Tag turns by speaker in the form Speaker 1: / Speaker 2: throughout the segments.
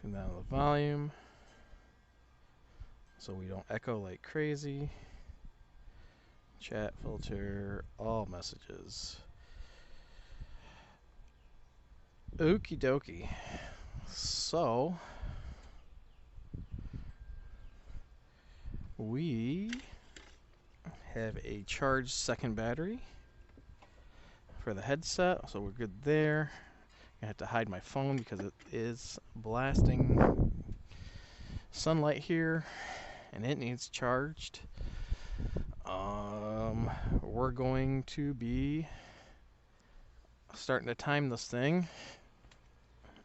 Speaker 1: Turn down the volume so we don't echo like crazy. Chat filter, all messages. Okie dokie. So we have a charged second battery for the headset, so we're good there. I have to hide my phone because it is blasting sunlight here and it needs charged. We're going to be starting to time this thing.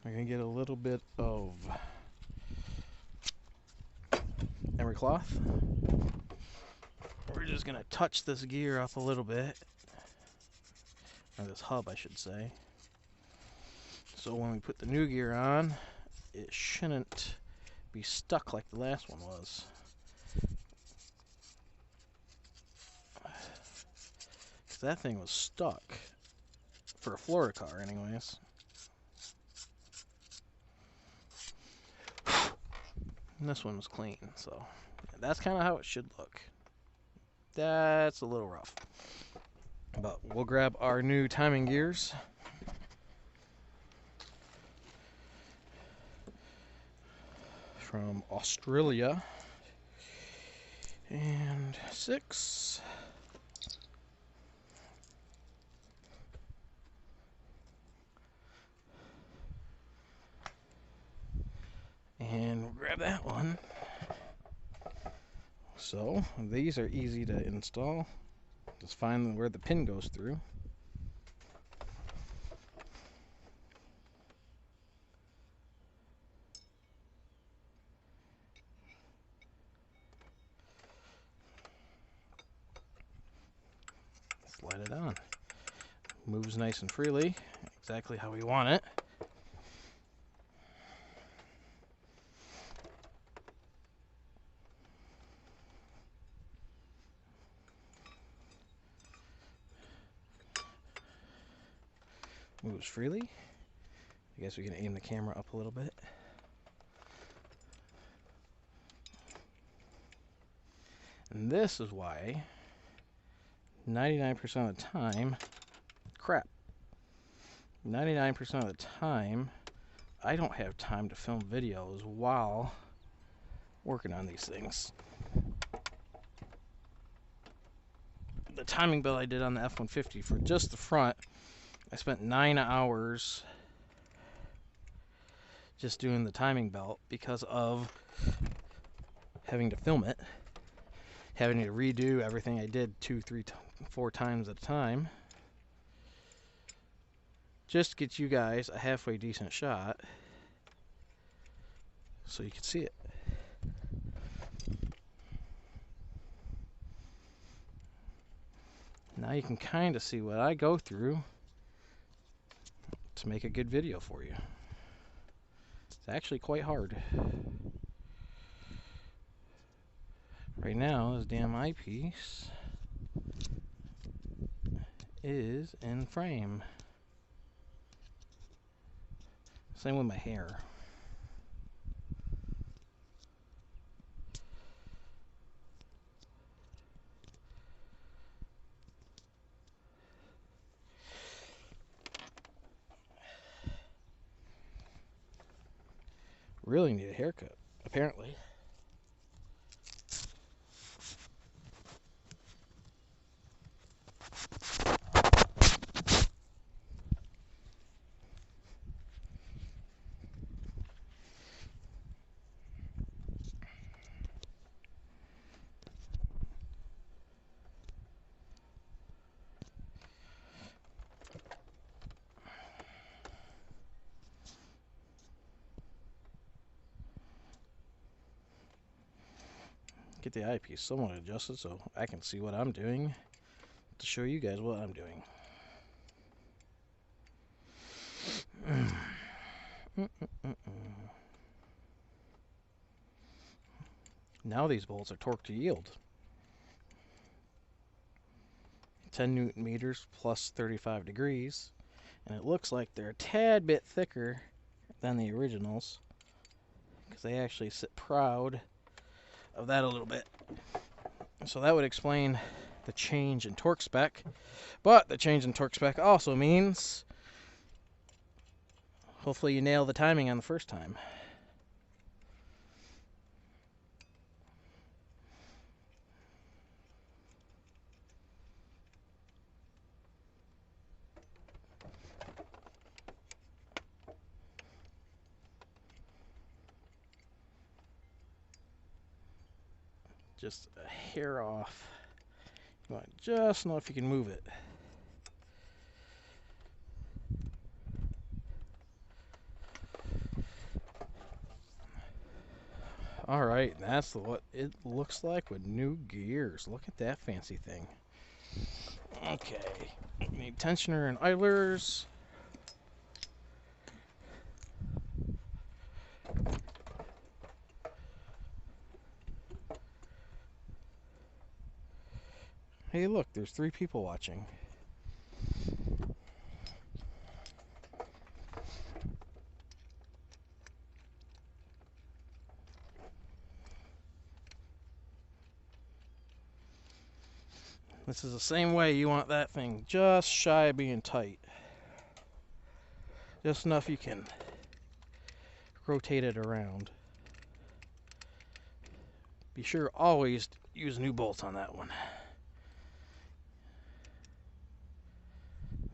Speaker 1: We're going to get a little bit of emery cloth. We're just going to touch this gear up a little bit, or this hub I should say, so when we put the new gear on it shouldn't be stuck like the last one was. Because that thing was stuck for a Florida car anyways. And this one was clean, so that's kind of how it should look. That's a little rough. But we'll grab our new timing gears. From Australia. And 6. And we'll grab that one. So these are easy to install. Just find where the pin goes through. Slide it on. Moves nice and freely, exactly how we want it. Moves freely. I guess we can aim the camera up a little bit. And this is why 99% of the time, 99% of the time, I don't have time to film videos while working on these things. The timing belt I did on the F-150 for just the front, I spent 9 hours just doing the timing belt because of having to film it, having to redo everything I did 2, 3, 4 times at a time, just to get you guys a halfway decent shot so you can see it. Now you can kind of see what I go through to make a good video for you. It's actually quite hard. Right now, this damn eyepiece is in frame. Same with my hair. Really need a haircut, apparently. Get the eyepiece somewhat adjusted so I can see what I'm doing to show you guys what I'm doing. Now these bolts are torqued to yield. 10 Newton meters plus 35 degrees, and it looks like they're a tad bit thicker than the originals. because they actually sit proud of that a little bit. So that would explain the change in torque spec. But the change in torque spec also means hopefully you nail the timing on the first time. Just a hair off. You want to just know if you can move it. Alright, that's what it looks like with new gears. Look at that fancy thing. Okay, we need tensioner and idlers. Hey look, there's 3 people watching. This is the same way you want that thing, just shy of being tight. Just enough you can rotate it around. Be sure always use new bolts on that one.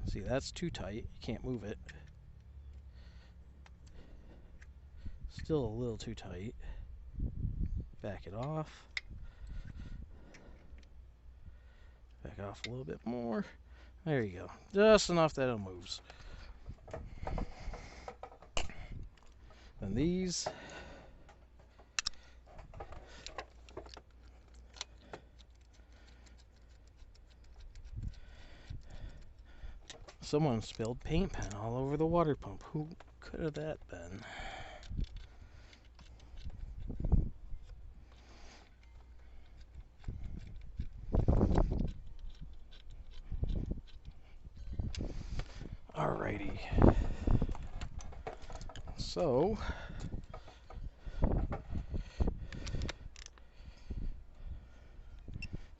Speaker 1: See, that's too tight. You can't move it. Still a little too tight. Back it off. Back off a little bit more. There you go. Just enough that it moves. Then these. Someone spilled paint pen all over the water pump. Who could have that been? Alrighty. So let's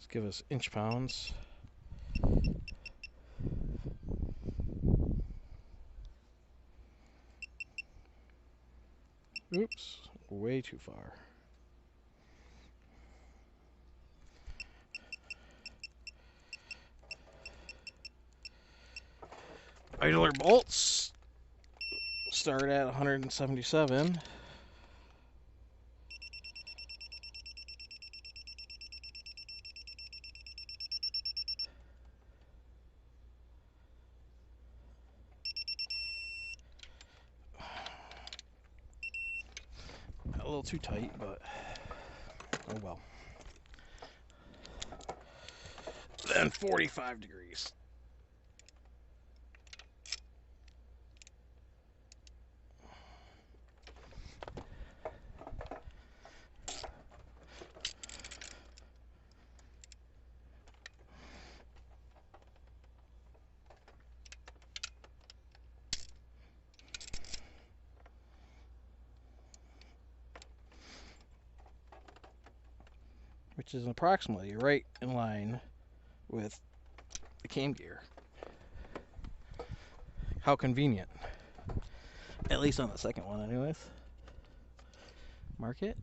Speaker 1: give us inch pounds. Oops, way too far. Idler bolts start at 177. A little too tight, but oh well. Then 45 degrees. Which is approximately right in line with the cam gear. How convenient. At least on the second one anyways. Mark it.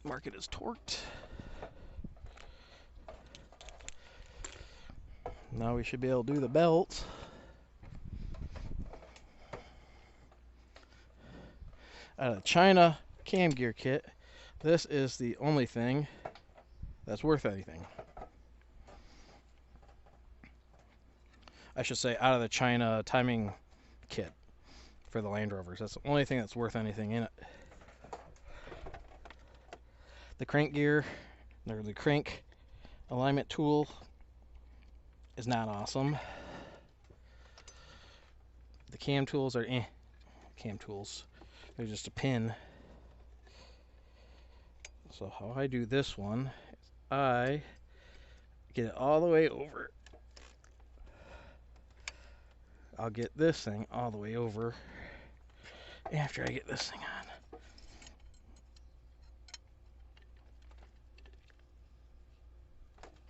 Speaker 1: Mark it as torqued. Now we should be able to do the belt. Out of the China cam gear kit, this is the only thing that's worth anything. I should say out of the China timing kit for the Land Rovers. That's the only thing that's worth anything in it. The crank gear, or the crank alignment tool is not awesome. The cam tools are cam tools. They're just a pin. So how I do this one is I get it all the way over. I'll get this thing all the way over after I get this thing on.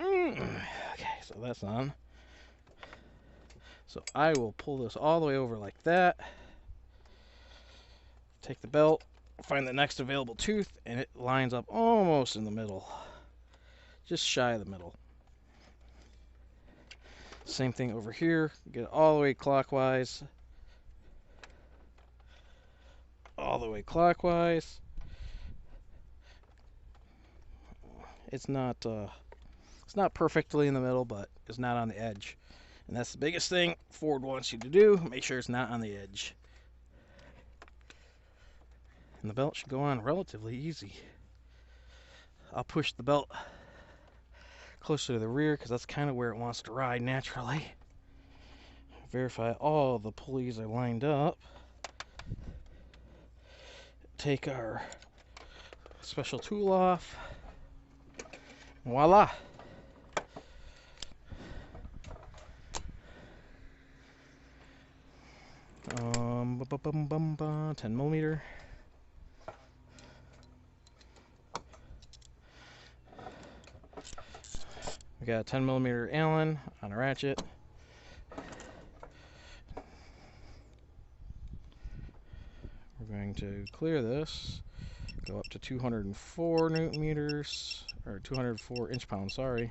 Speaker 1: Okay, so that's on. So I will pull this all the way over like that. Take the belt, find the next available tooth, and it lines up almost in the middle. Just shy of the middle. Same thing over here. Get it all the way clockwise. All the way clockwise. It's not perfectly in the middle, but it's not on the edge. And that's the biggest thing Ford wants you to do. Make sure it's not on the edge. And the belt should go on relatively easy. I'll push the belt closer to the rear because that's kind of where it wants to ride naturally. Verify all the pulleys are lined up. Take our special tool off. Voila! 10 millimeter. We got a 10 millimeter Allen on a ratchet. We're going to clear this, go up to 204 newton meters, or 204 inch-pounds, sorry.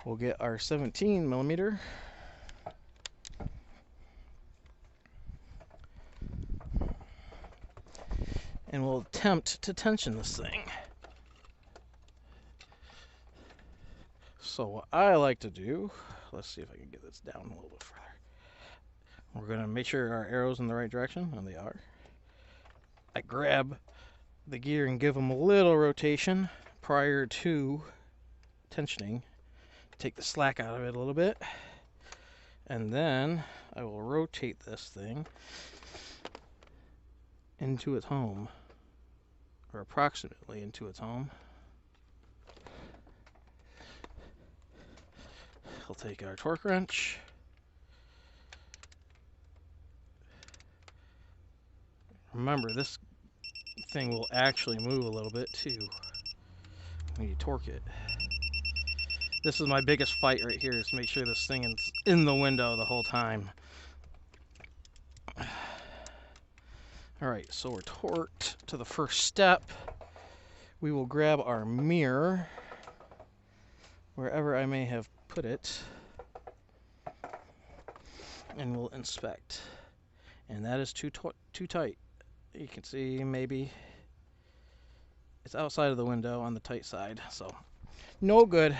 Speaker 1: We'll get our 17 millimeter. And we'll attempt to tension this thing. So what I like to do, let's see if I can get this down a little bit further. We're going to make sure our arrow's in the right direction, and they are. I grab the gear and give them a little rotation prior to tensioning. Take the slack out of it a little bit. And then I will rotate this thing into its home, or approximately into its home. We'll take our torque wrench. Remember, this thing will actually move a little bit too when you torque it. This is my biggest fight right here, is to make sure this thing is in the window the whole time. Alright, so we're torqued to the first step. We will grab our mirror, wherever I may have put it, and we'll inspect. And that is too tight. You can see maybe it's outside of the window on the tight side, so no good.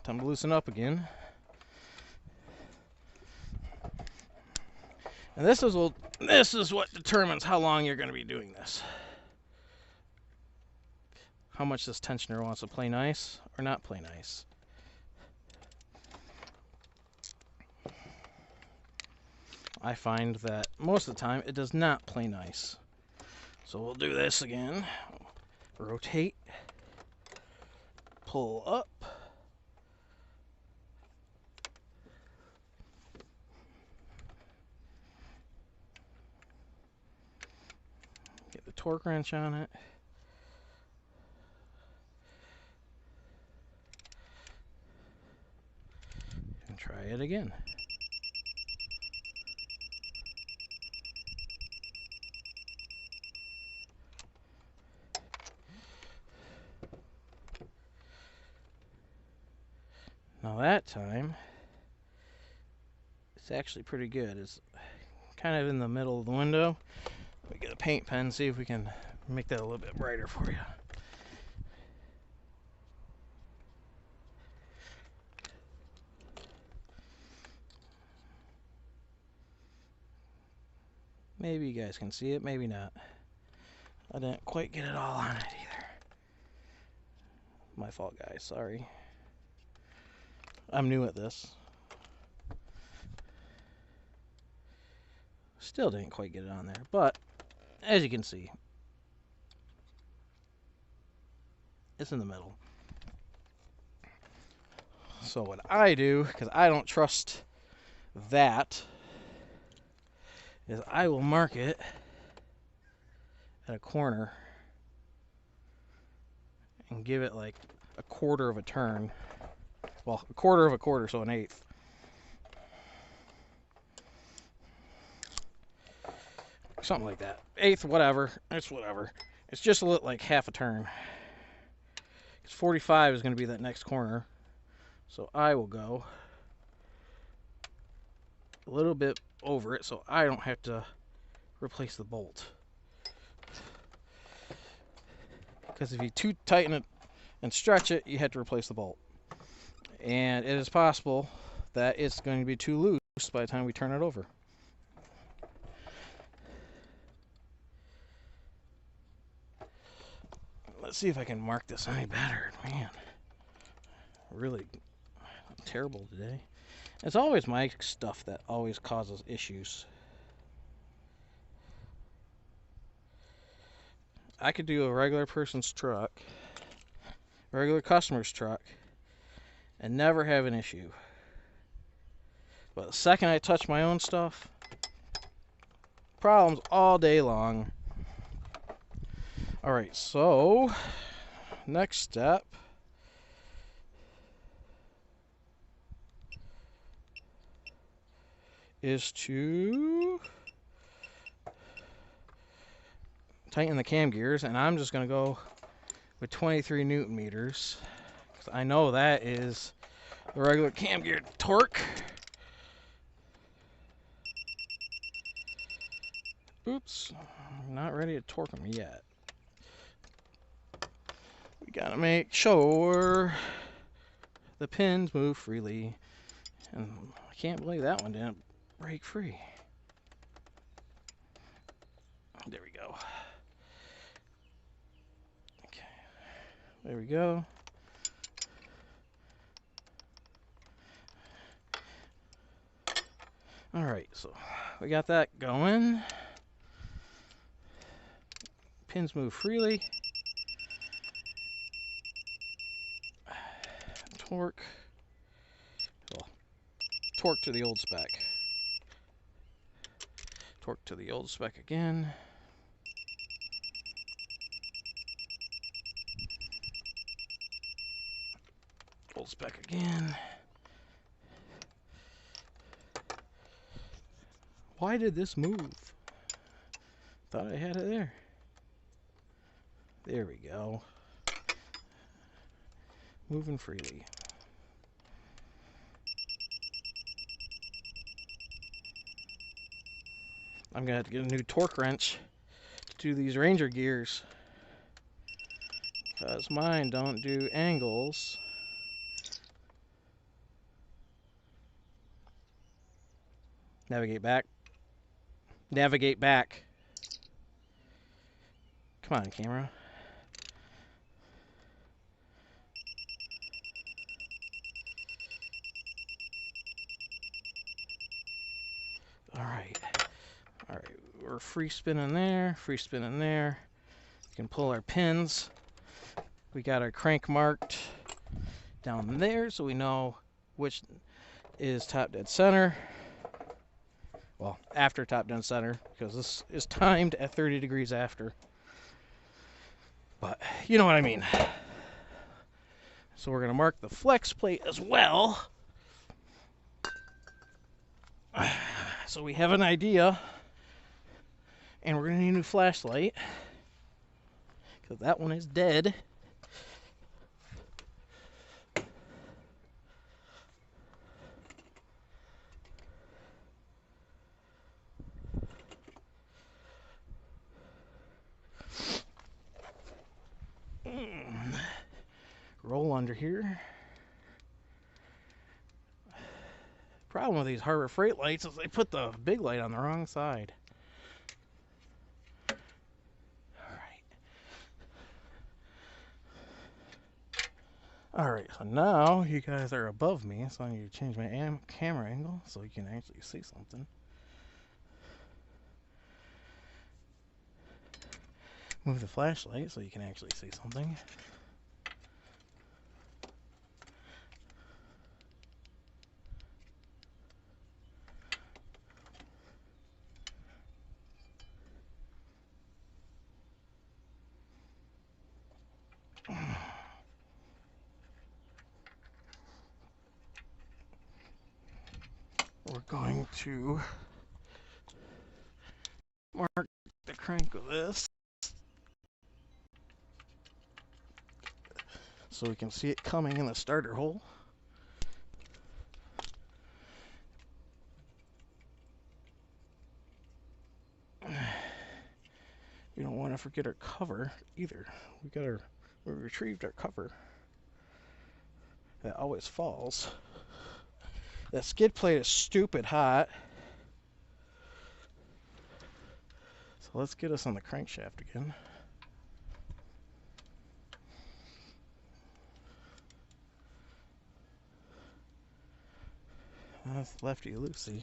Speaker 1: Time to loosen up again. And this is what determines how long you're going to be doing this. How much this tensioner wants to play nice or not play nice. I find that most of the time it does not play nice. So we'll do this again. Rotate. Pull up. Get the torque wrench on it. And try it again. Now that time, it's actually pretty good. It's kind of in the middle of the window. We get a paint pen, see if we can make that a little bit brighter for you. Maybe you guys can see it, maybe not. I didn't quite get it all on it either. My fault, guys, sorry. I'm new at this. Still didn't quite get it on there, but as you can see, it's in the middle. So what I do, because I don't trust that, is I will mark it at a corner and give it like a quarter of a turn. Well, a quarter of a quarter, so an eighth. Something like that. Eighth, whatever. It's whatever. It's just a little like half a turn. Because 45 is going to be that next corner. So I will go a little bit over it so I don't have to replace the bolt. Because if you too tighten it and stretch it, you have to replace the bolt. And it is possible that it's going to be too loose by the time we turn it over. Let's see if I can mark this any better. Man, really terrible today. It's always my stuff that always causes issues. I could do a regular person's truck, regular customer's truck, and never have an issue. But the second I touch my own stuff, problems all day long. Alright, so next step is to tighten the cam gears, and I'm just going to go with 23 Newton meters because I know that is the regular cam gear torque. Oops, I'm not ready to torque them yet. We gotta make sure the pins move freely, and I can't believe that one didn't break free. There we go. Okay, there we go. Alright, so we got that going. Pins move freely. Torque. Well, torque to the old spec. Torque to the old spec again. Old spec again. Why did this move? Thought I had it there. There we go. Moving freely. I'm gonna have to get a new torque wrench to do these Ranger gears, because mine don't do angles. Navigate back. Navigate back. Come on, camera. Alright. Alright, we're free spinning there, free spinning there. We can pull our pins. We got our crank marked down there so we know which is top dead center. Well, after top dead center, because this is timed at 30 degrees after. But you know what I mean. So we're going to mark the flex plate as well, so we have an idea. And we're going to need a new flashlight, because that one is dead. Roll under here. Problem with these Harbor Freight lights is they put the big light on the wrong side. Alright, so now you guys are above me, so I need to change my camera angle so you can actually see something. Move the flashlight so you can actually see something. We're going to mark the crank with this so we can see it coming in the starter hole. We don't want to forget our cover either. We retrieved our cover. That always falls. That skid plate is stupid hot. So let's get us on the crankshaft again. That's lefty loosey.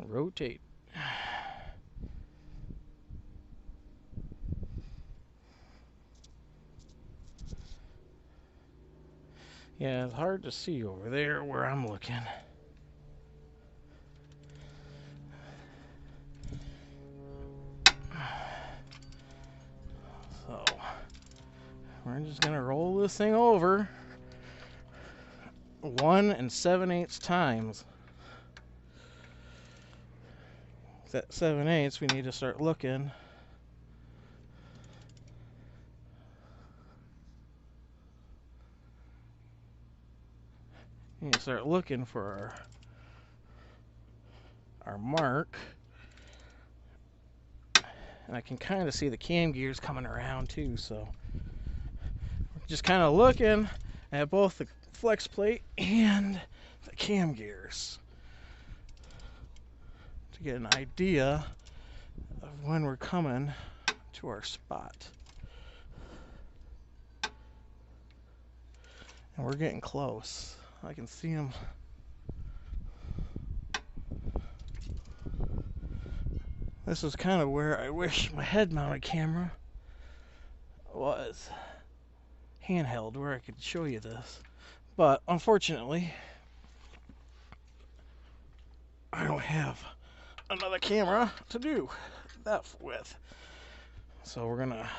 Speaker 1: Rotate. Yeah, it's hard to see over there where I'm looking. So, we're just gonna roll this thing over 1 7/8 times. At 7/8, we need to start looking. We need to start looking for our mark. And I can kind of see the cam gears coming around too, so we're just kind of looking at both the flex plate and the cam gears to get an idea of when we're coming to our spot. And we're getting close. I can see them. This is kind of where I wish my head-mounted camera was handheld, where I could show you this. But unfortunately, I don't have another camera to do that with. So we're gonna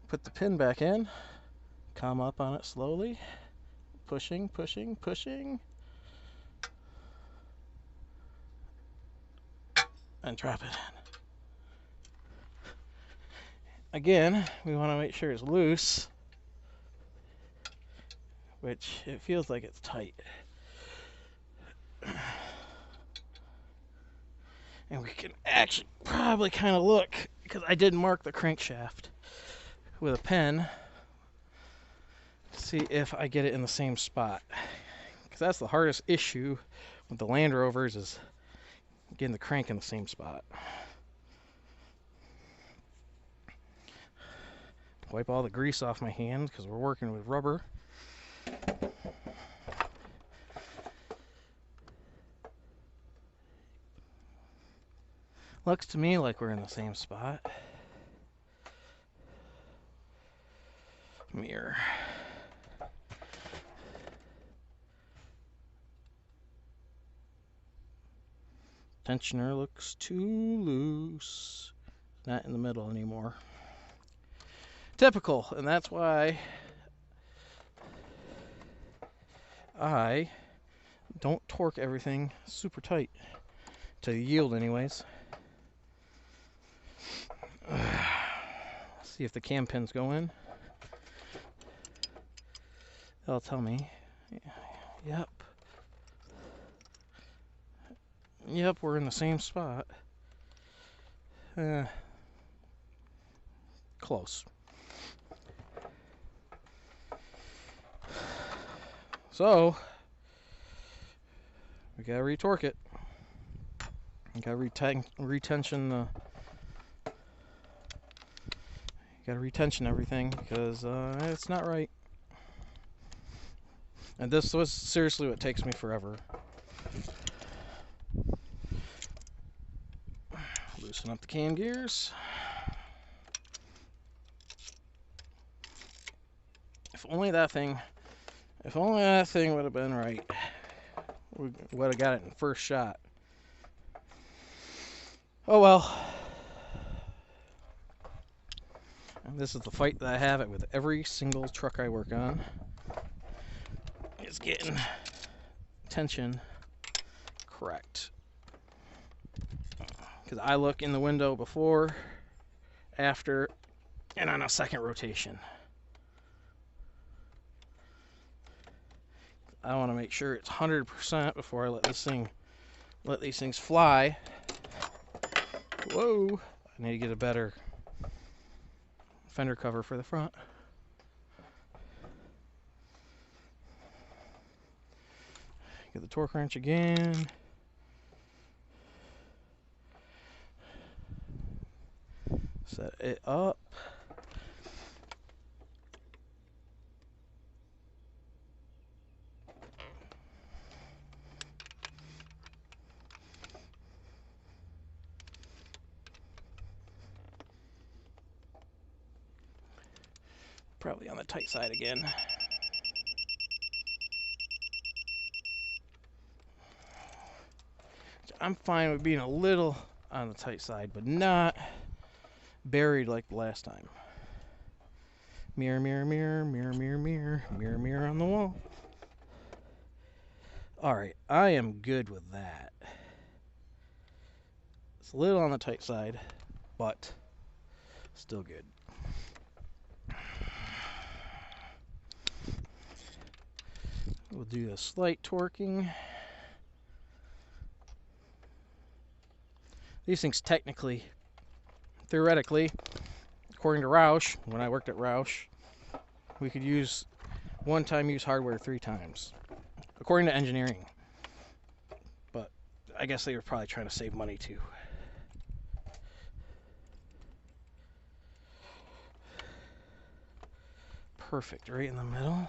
Speaker 1: put the pin back in, come up on it slowly, pushing, pushing, pushing, and drop it in. Again, we want to make sure it's loose, which it feels like it's tight. And we can actually probably kind of look, because I did mark the crankshaft with a pen, to see if I get it in the same spot. Because that's the hardest issue with the Land Rovers, is getting the crank in the same spot. Wipe all the grease off my hands because we're working with rubber. Looks to me like we're in the same spot. Mirror. Tensioner looks too loose. Not in the middle anymore. Typical, and that's why I don't torque everything super tight to yield anyways. See if the cam pins go in. They'll tell me. Yep. Yep, we're in the same spot. Close. So, we gotta retorque it. We gotta retension the. Gotta retension everything because it's not right. And this was seriously what takes me forever. Loosen up the cam gears. If only that thing If only that thing would have been right. We would have got it in first shot. Oh well. And this is the fight that I have it with every single truck I work on. It's getting tension correct. Because I look in the window before, after, and on a second rotation. I want to make sure it's 100% before I let these things fly. Whoa! I need to get a better fender cover for the front. Get the torque wrench again. Set it up. Probably on the tight side again. I'm fine with being a little on the tight side, but not buried like the last time. Mirror, mirror, mirror, mirror, mirror, mirror, mirror, mirror on the wall. Alright, I am good with that. It's a little on the tight side, but still good. We'll do a slight torquing. These things technically, theoretically, according to Roush, when I worked at Roush, we could use one-time use hardware 3 times, according to engineering. But I guess they were probably trying to save money too. Perfect, right in the middle.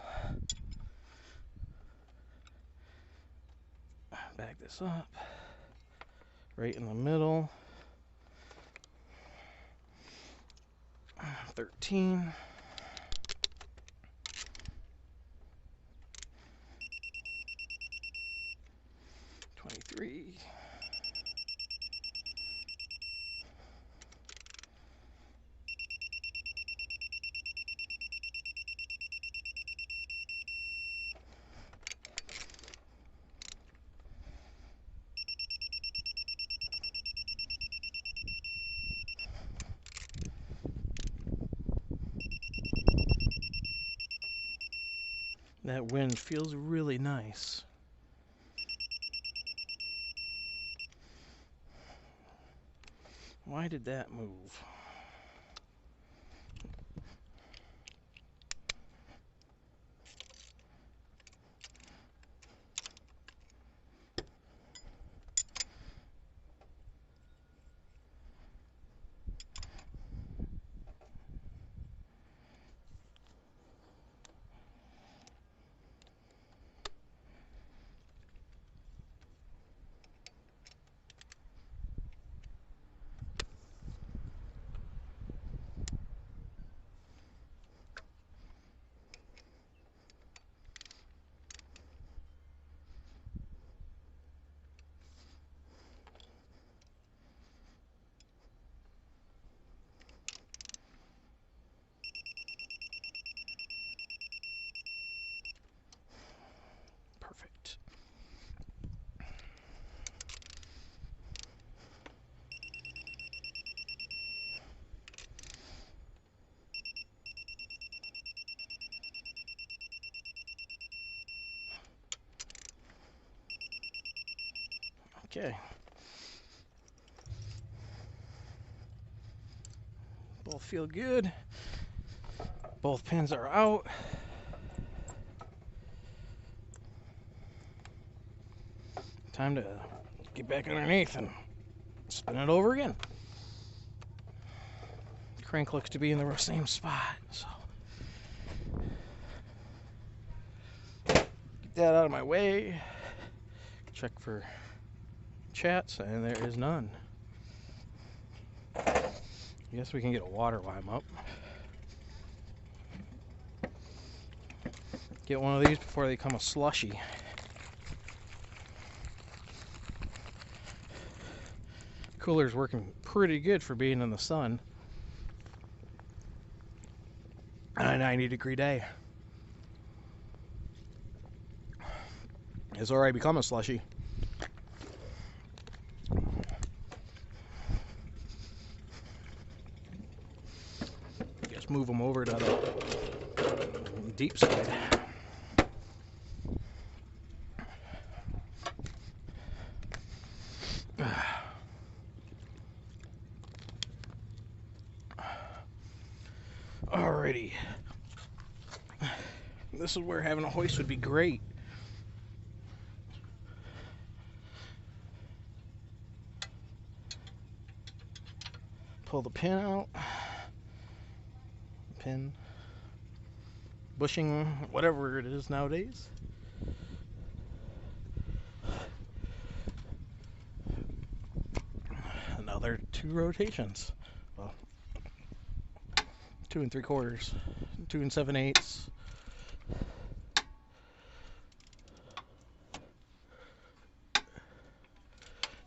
Speaker 1: Back this up. Right in the middle. 13. 23. That wind feels really nice. Why did that move? Perfect. Okay. Both feel good. Both pins are out. Time to get back underneath and spin it over again. The crank looks to be in the same spot, so get that out of my way. Check for chats, and there is none. I guess we can get a water while I'm up. Get one of these before they become a slushy. Cooler's working pretty good for being in the sun on a 90-degree day. It's already become a slushy. Just move them over to the deep side. Alrighty. This is where having a hoist would be great. Pull the pin out. Pin. Bushing, whatever it is nowadays. Another 2 rotations. Well, 2 3/4, 2 7/8.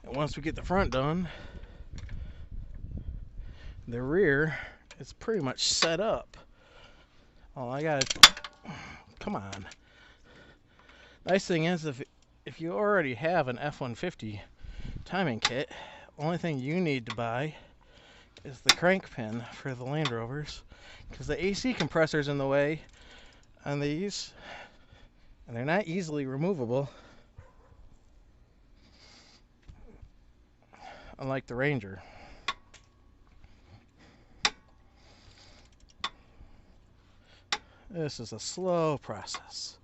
Speaker 1: And once we get the front done, the rear is pretty much set up. Oh, I gotta, come on. Nice thing is, if you already have an F-150 timing kit, only thing you need to buy is the crank pin for the Land Rovers, because the AC compressor's in the way on these, and they're not easily removable, unlike the Ranger. This is a slow process,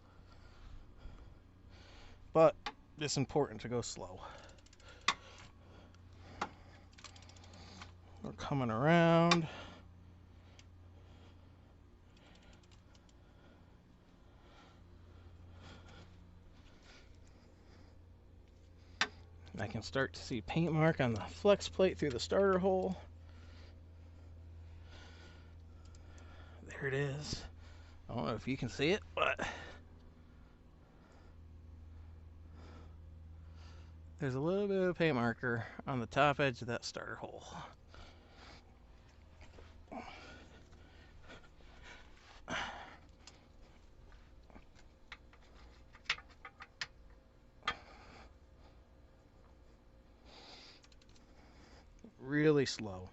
Speaker 1: but it's important to go slow. We're coming around. I can start to see paint mark on the flex plate through the starter hole. There it is. I don't know if you can see it, but there's a little bit of paint marker on the top edge of that starter hole. Really slow.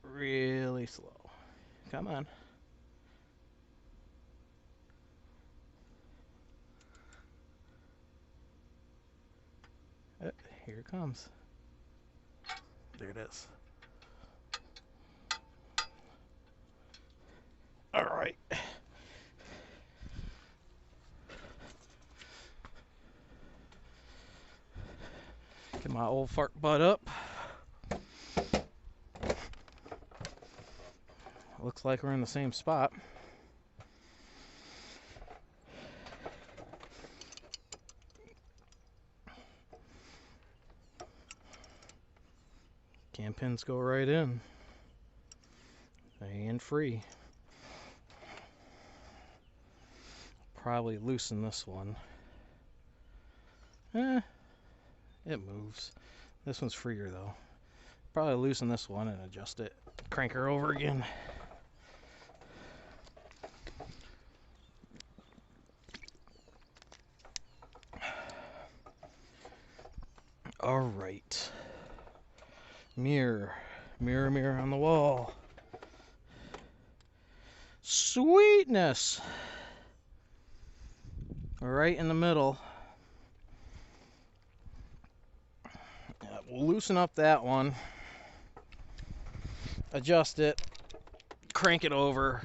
Speaker 1: Really slow. Come on. Here it comes. There it is. All right. Get my old fart butt up. Looks like we're in the same spot. Cam pins go right in. And free. Probably loosen this one. It moves. This one's freer though. Probably loosen this one and adjust it. Crank her over again. All right. Mirror. Mirror, mirror on the wall. Sweetness. Right in the middle. We'll loosen up that one. Adjust it. Crank it over.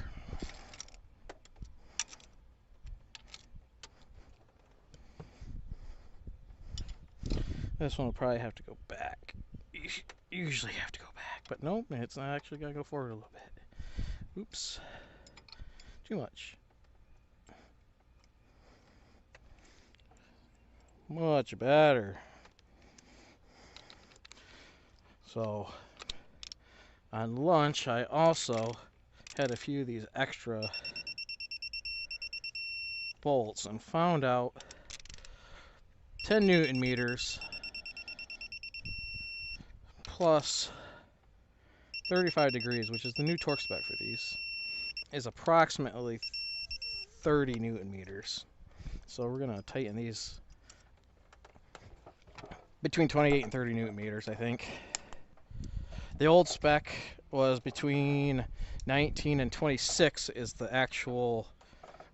Speaker 1: This one will probably have to go back. Usually have to go back, but nope, it's not actually got to go forward a little bit. Oops. Too much. Much better. So, on lunch, I also had a few of these extra bolts and found out 10 Newton meters plus 35 degrees, which is the new torque spec for these, is approximately 30 Newton meters. So we're going to tighten these between 28 and 30 Newton meters, I think. The old spec was between 19 and 26 is the actual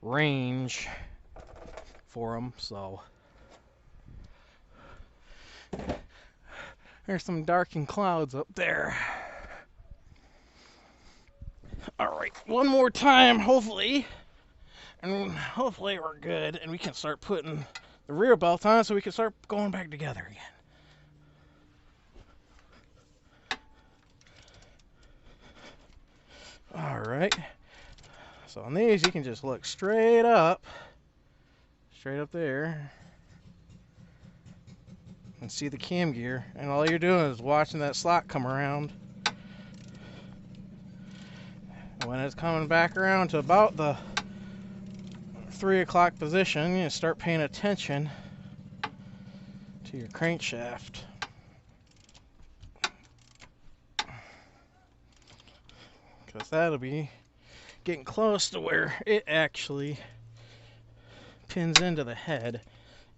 Speaker 1: range for them. So there's some darkened clouds up there. All right, one more time, hopefully, and hopefully we're good, and we can start putting the rear belt on so we can start going back together again. All right, so on these you can just look straight up there, and see the cam gear, and all you're doing is watching that slot come around. When it's coming back around to about the 3 o'clock position, you start paying attention to your crankshaft. Because that'll be getting close to where it actually pins into the head.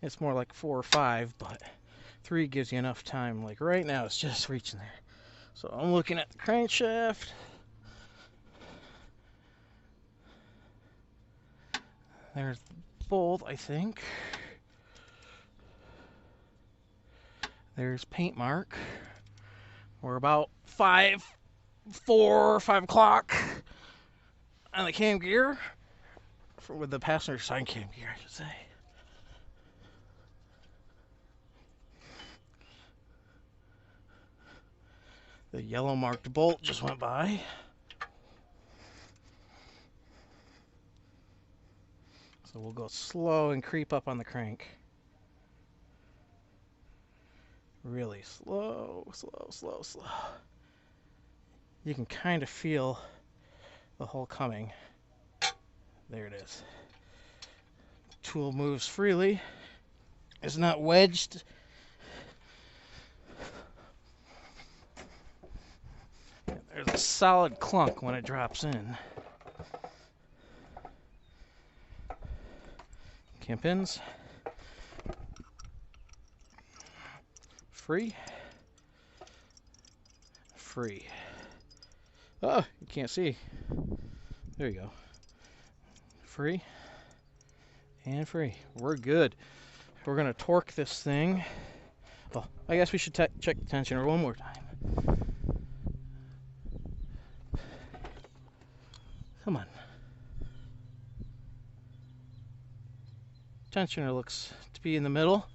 Speaker 1: It's more like 4 or 5, but 3 gives you enough time. Like right now, it's just reaching there. So I'm looking at the crankshaft. There's the bolt, I think. There's paint mark. We're about 5 o'clock on the cam gear, with the passenger side cam gear, I should say. The yellow marked bolt just went by. So we'll go slow and creep up on the crank. Really slow, slow, slow, slow. You can kind of feel the hole coming. There it is. Tool moves freely. It's not wedged. There's a solid clunk when it drops in. Cam pins. Free. Free. Oh, you can't see. There you go. Free. And free. We're good. We're going to torque this thing. Well, I guess we should check the tensioner one more time. Come on. Tensioner looks to be in the middle.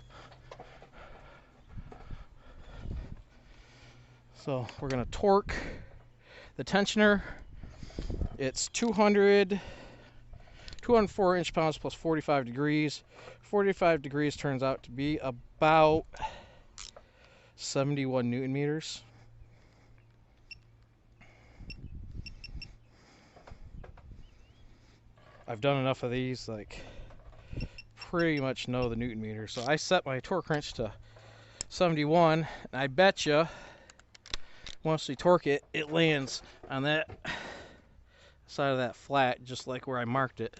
Speaker 1: So we're going to torque the tensioner. It's 204 inch-pounds plus 45 degrees. 45 degrees turns out to be about 71 Newton meters. I've done enough of these, like, pretty much know the Newton meter. So I set my torque wrench to 71, and I bet you once we torque it, it lands on that side of that flat, just like where I marked it.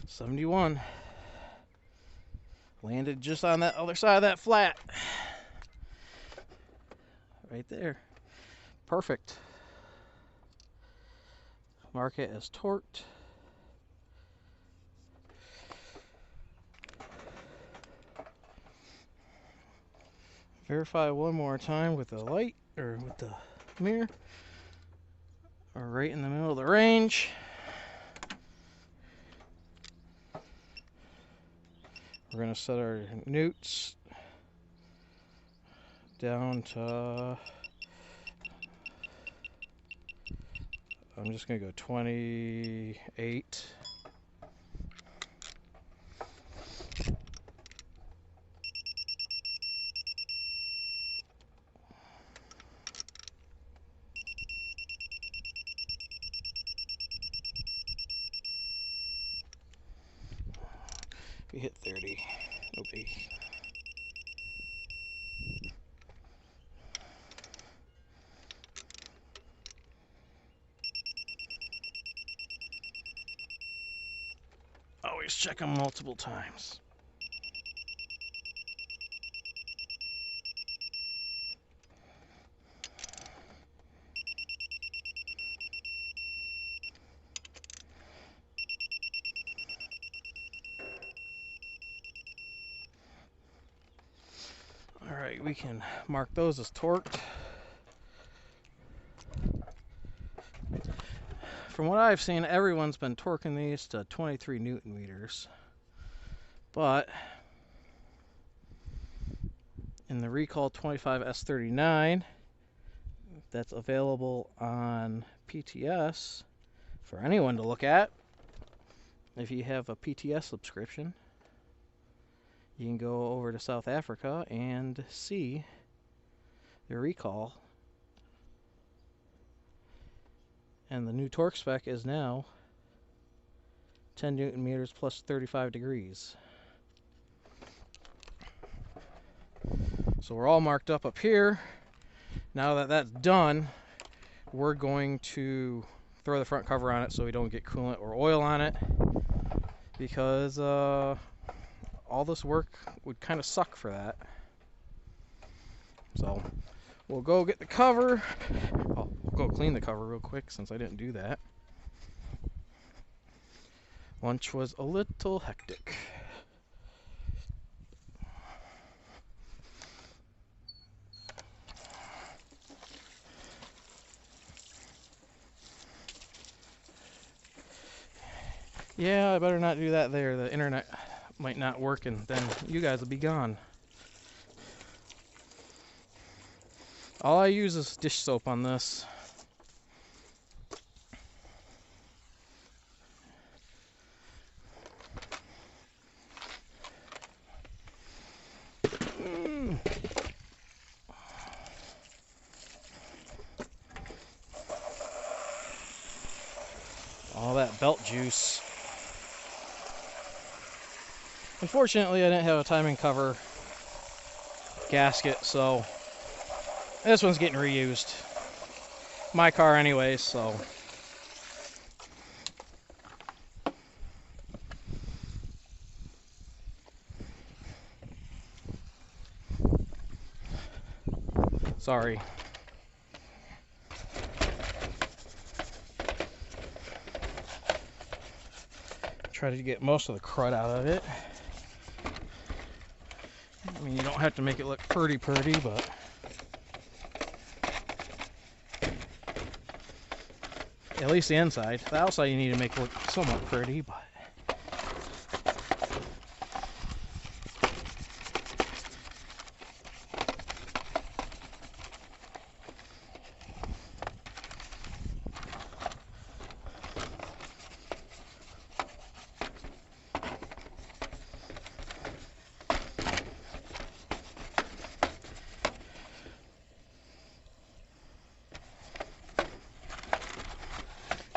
Speaker 1: '71 landed just on that other side of that flat, right there. Perfect. Mark it as torqued. Verify one more time with the light, or with the mirror. We're right in the middle of the range. We're going to set our newts down to, I'm just going to go 28. We hit 30. Nobody. Always check them multiple times. Alright, we can mark those as torqued. From what I've seen, everyone's been torquing these to 23 Newton meters. But in the Recall 25S39, that's available on PTS for anyone to look at. If you have a PTS subscription, you can go over to South Africa and see the Recall. And the new torque spec is now 10 Newton meters plus 35 degrees. So we're all marked up here. Now that that's done, we're going to throw the front cover on it so we don't get coolant or oil on it, because all this work would kind of suck for that. So we'll go get the cover. We'll go clean the cover real quick since I didn't do that. Lunch was a little hectic. Yeah, I better not do that there. The internet might not work and then you guys will be gone. All I use is dish soap on this. All that belt juice. Unfortunately, I didn't have a timing cover gasket, so this one's getting reused. My car anyways, so. Sorry. Try to get most of the crud out of it. I mean, you don't have to make it look pretty, but at least the inside. The outside you need to make it look somewhat pretty, but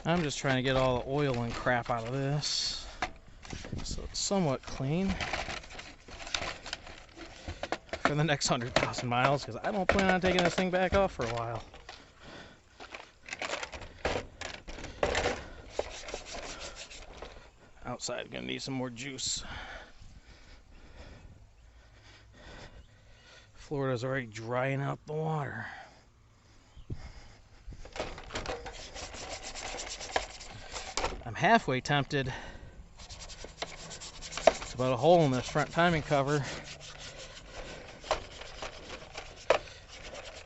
Speaker 1: I'm just trying to get all the oil and crap out of this so it's somewhat clean for the next 100,000 miles, because I don't plan on taking this thing back off for a while. Outside, gonna need some more juice. Florida's already drying out the water. I'm halfway tempted to put a hole in this front timing cover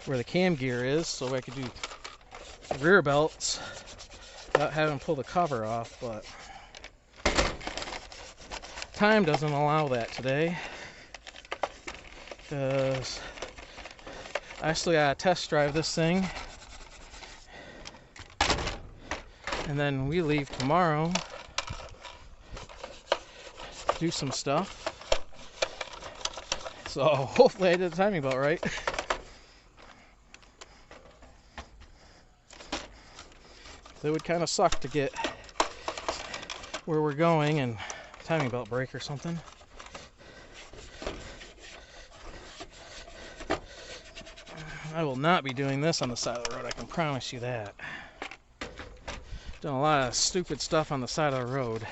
Speaker 1: where the cam gear is, so I could do rear belts without having to pull the cover off, but time doesn't allow that today, because I still gotta test drive this thing. And then we leave tomorrow to do some stuff. So hopefully I did the timing belt right. It would kind of suck to get where we're going and timing belt break or something. I will not be doing this on the side of the road, I can promise you that. Done a lot of stupid stuff on the side of the road.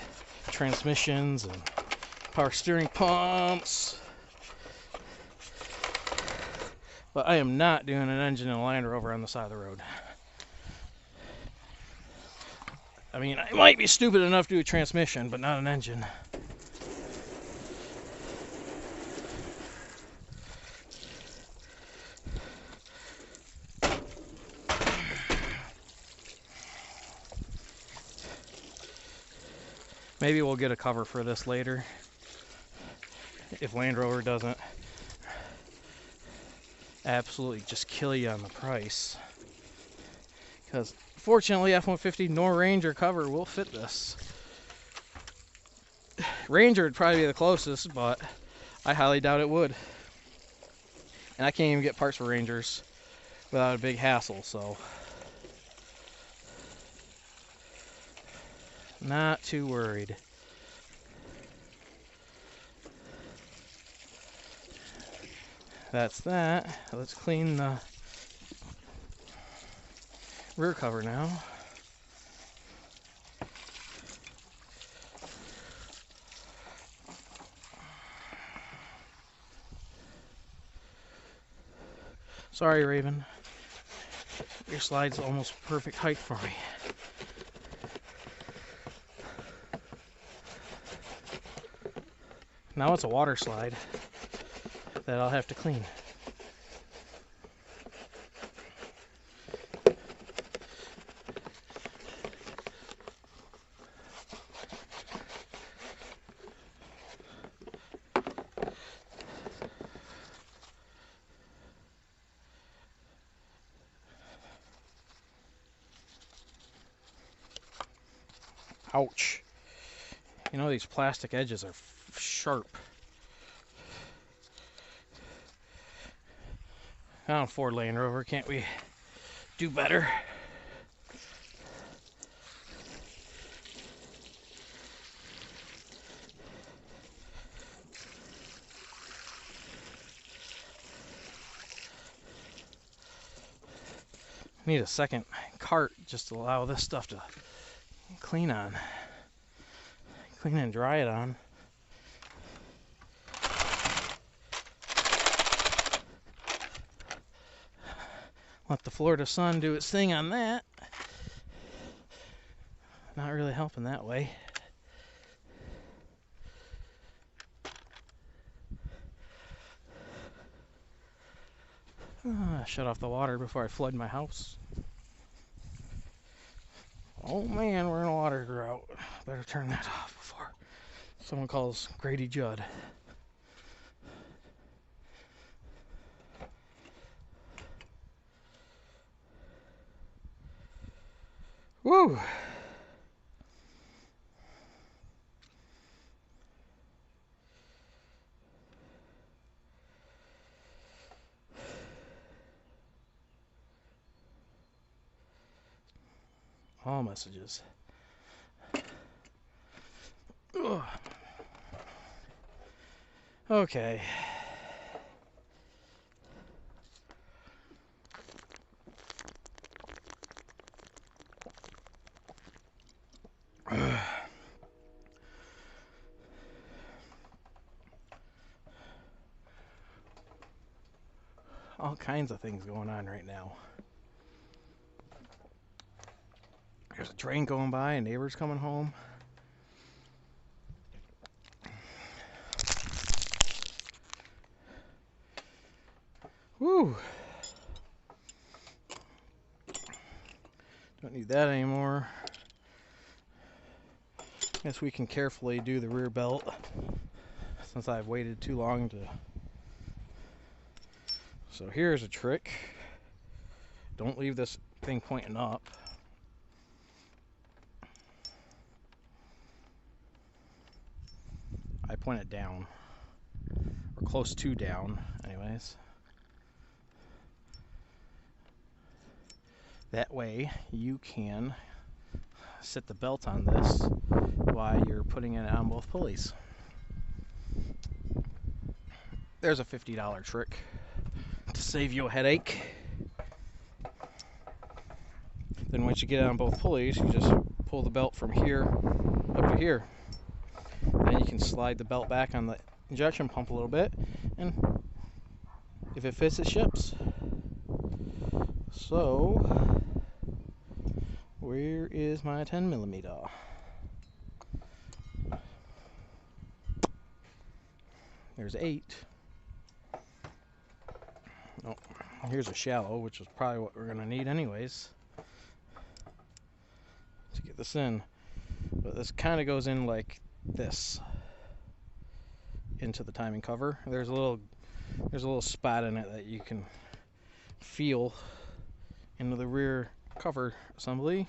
Speaker 1: Transmissions and power steering pumps. But I am not doing an engine and a Land Rover on the side of the road. I mean, I might be stupid enough to do a transmission, but not an engine. Maybe we'll get a cover for this later, if Land Rover doesn't absolutely just kill you on the price. Because fortunately F-150 nor Ranger cover will fit this. Ranger would probably be the closest, but I highly doubt it would. And I can't even get parts for Rangers without a big hassle, so not too worried. That's that. Let's clean the rear cover now. Sorry, Raven. Your slide's almost perfect height for me. Now it's a water slide that I'll have to clean. Ouch. You know, these plastic edges are sharp. Oh, Ford Land Rover, can't we do better? Need a second cart just to allow this stuff to clean on. Clean and dry it on. Let the Florida sun do its thing on that. Not really helping that way. Shut off the water before I flood my house. Oh man, we're in a water drought. Better turn that off before someone calls Grady Judd. Woo! All messages. Ugh. Okay. All kinds of things going on right now. There's a train going by, and neighbors coming home. Woo! Don't need that anymore. Guess we can carefully do the rear belt since I've waited too long to So here's a trick. Don't leave this thing pointing up. I point it down, or close to down, anyways. That way you can set the belt on this while you're putting it on both pulleys. There's a $50 trick to save you a headache. Then once you get it on both pulleys, you just pull the belt from here up to here. Then you can slide the belt back on the injection pump a little bit, and if it fits, it ships. So, where is my 10mm? There's 8. Oh, here's a shallow, which is probably what we're going to need anyways to get this in. But this kind of goes in like this into the timing cover. There's a little spot in it that you can feel into the rear cover assembly.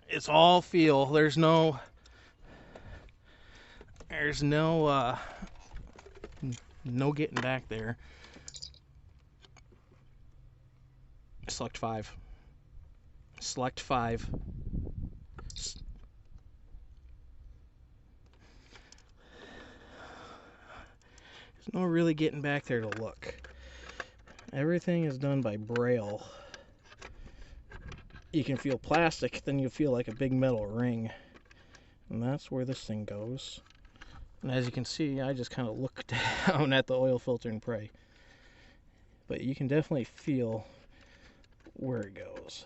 Speaker 1: It's all feel. There's no getting back there. Select 5. Select 5. There's no really getting back there to look. Everything is done by braille. You can feel plastic, then you feel like a big metal ring. And that's where this thing goes. And as you can see, I just kind of look down at the oil filter and pray. But you can definitely feel where it goes.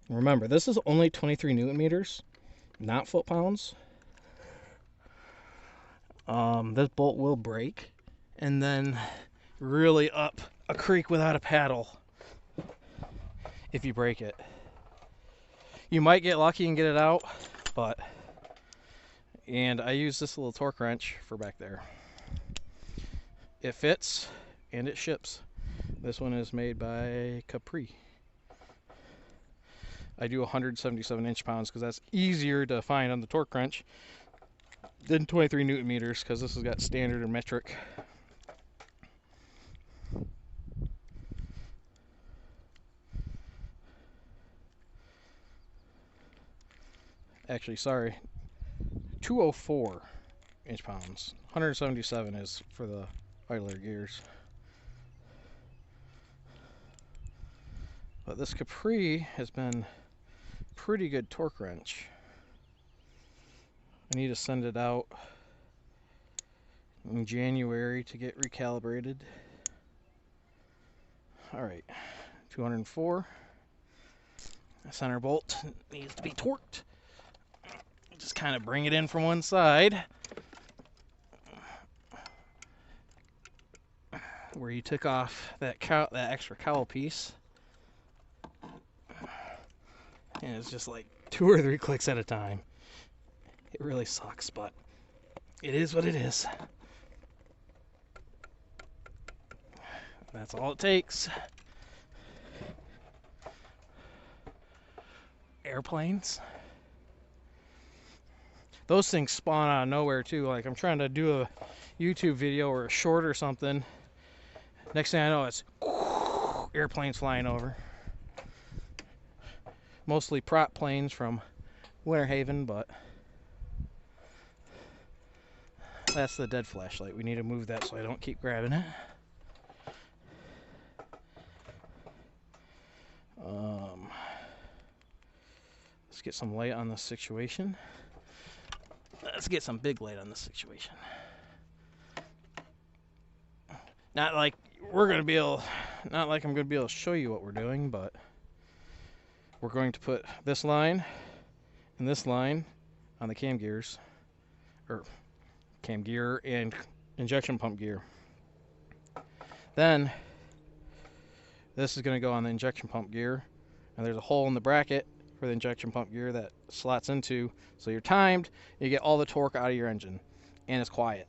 Speaker 1: And remember, this is only 23 Newton meters, not foot-pounds. This bolt will break and then really up a creek without a paddle if you break it. You might get lucky and get it out, and I use this little torque wrench for back there. It fits and it ships. This one is made by Capri. I do 177 inch-pounds because that's easier to find on the torque wrench than 23 Newton meters, because this has got standard and metric. Actually, sorry, 204 inch-pounds. 177 is for the idler gears. But this Capri has been pretty good torque wrench. I need to send it out in January to get recalibrated. Alright, 204. The center bolt needs to be torqued. Just kind of bring it in from one side where you took off that extra cowl piece. And it's just like 2 or 3 clicks at a time. It really sucks, but it is what it is. That's all it takes. Airplanes. Those things spawn out of nowhere too. Like, I'm trying to do a YouTube video or a short or something. Next thing I know, it's airplanes flying over. Mostly prop planes from Winter Haven, but that's the dead flashlight. We need to move that so I don't keep grabbing it. Let's get some light on this situation. Let's get some big light on this situation. Not like I'm going to be able to show you what we're doing, but we're going to put this line and this line on the cam gears, or cam gear and injection pump gear. Then this is going to go on the injection pump gear, and there's a hole in the bracket for the injection pump gear that slots into. So you're timed, you get all the torque out of your engine, and it's quiet.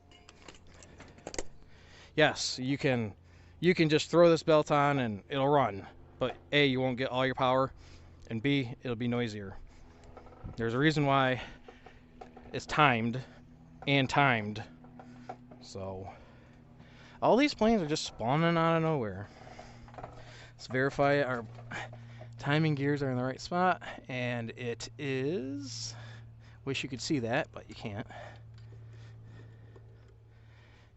Speaker 1: Yes, you can just throw this belt on and it'll run, but A, you won't get all your power, and B, it'll be noisier. There's a reason why it's timed and timed. So all these planes are just spawning out of nowhere. Let's verify our timing gears are in the right spot, and it is. Wish you could see that, but you can't.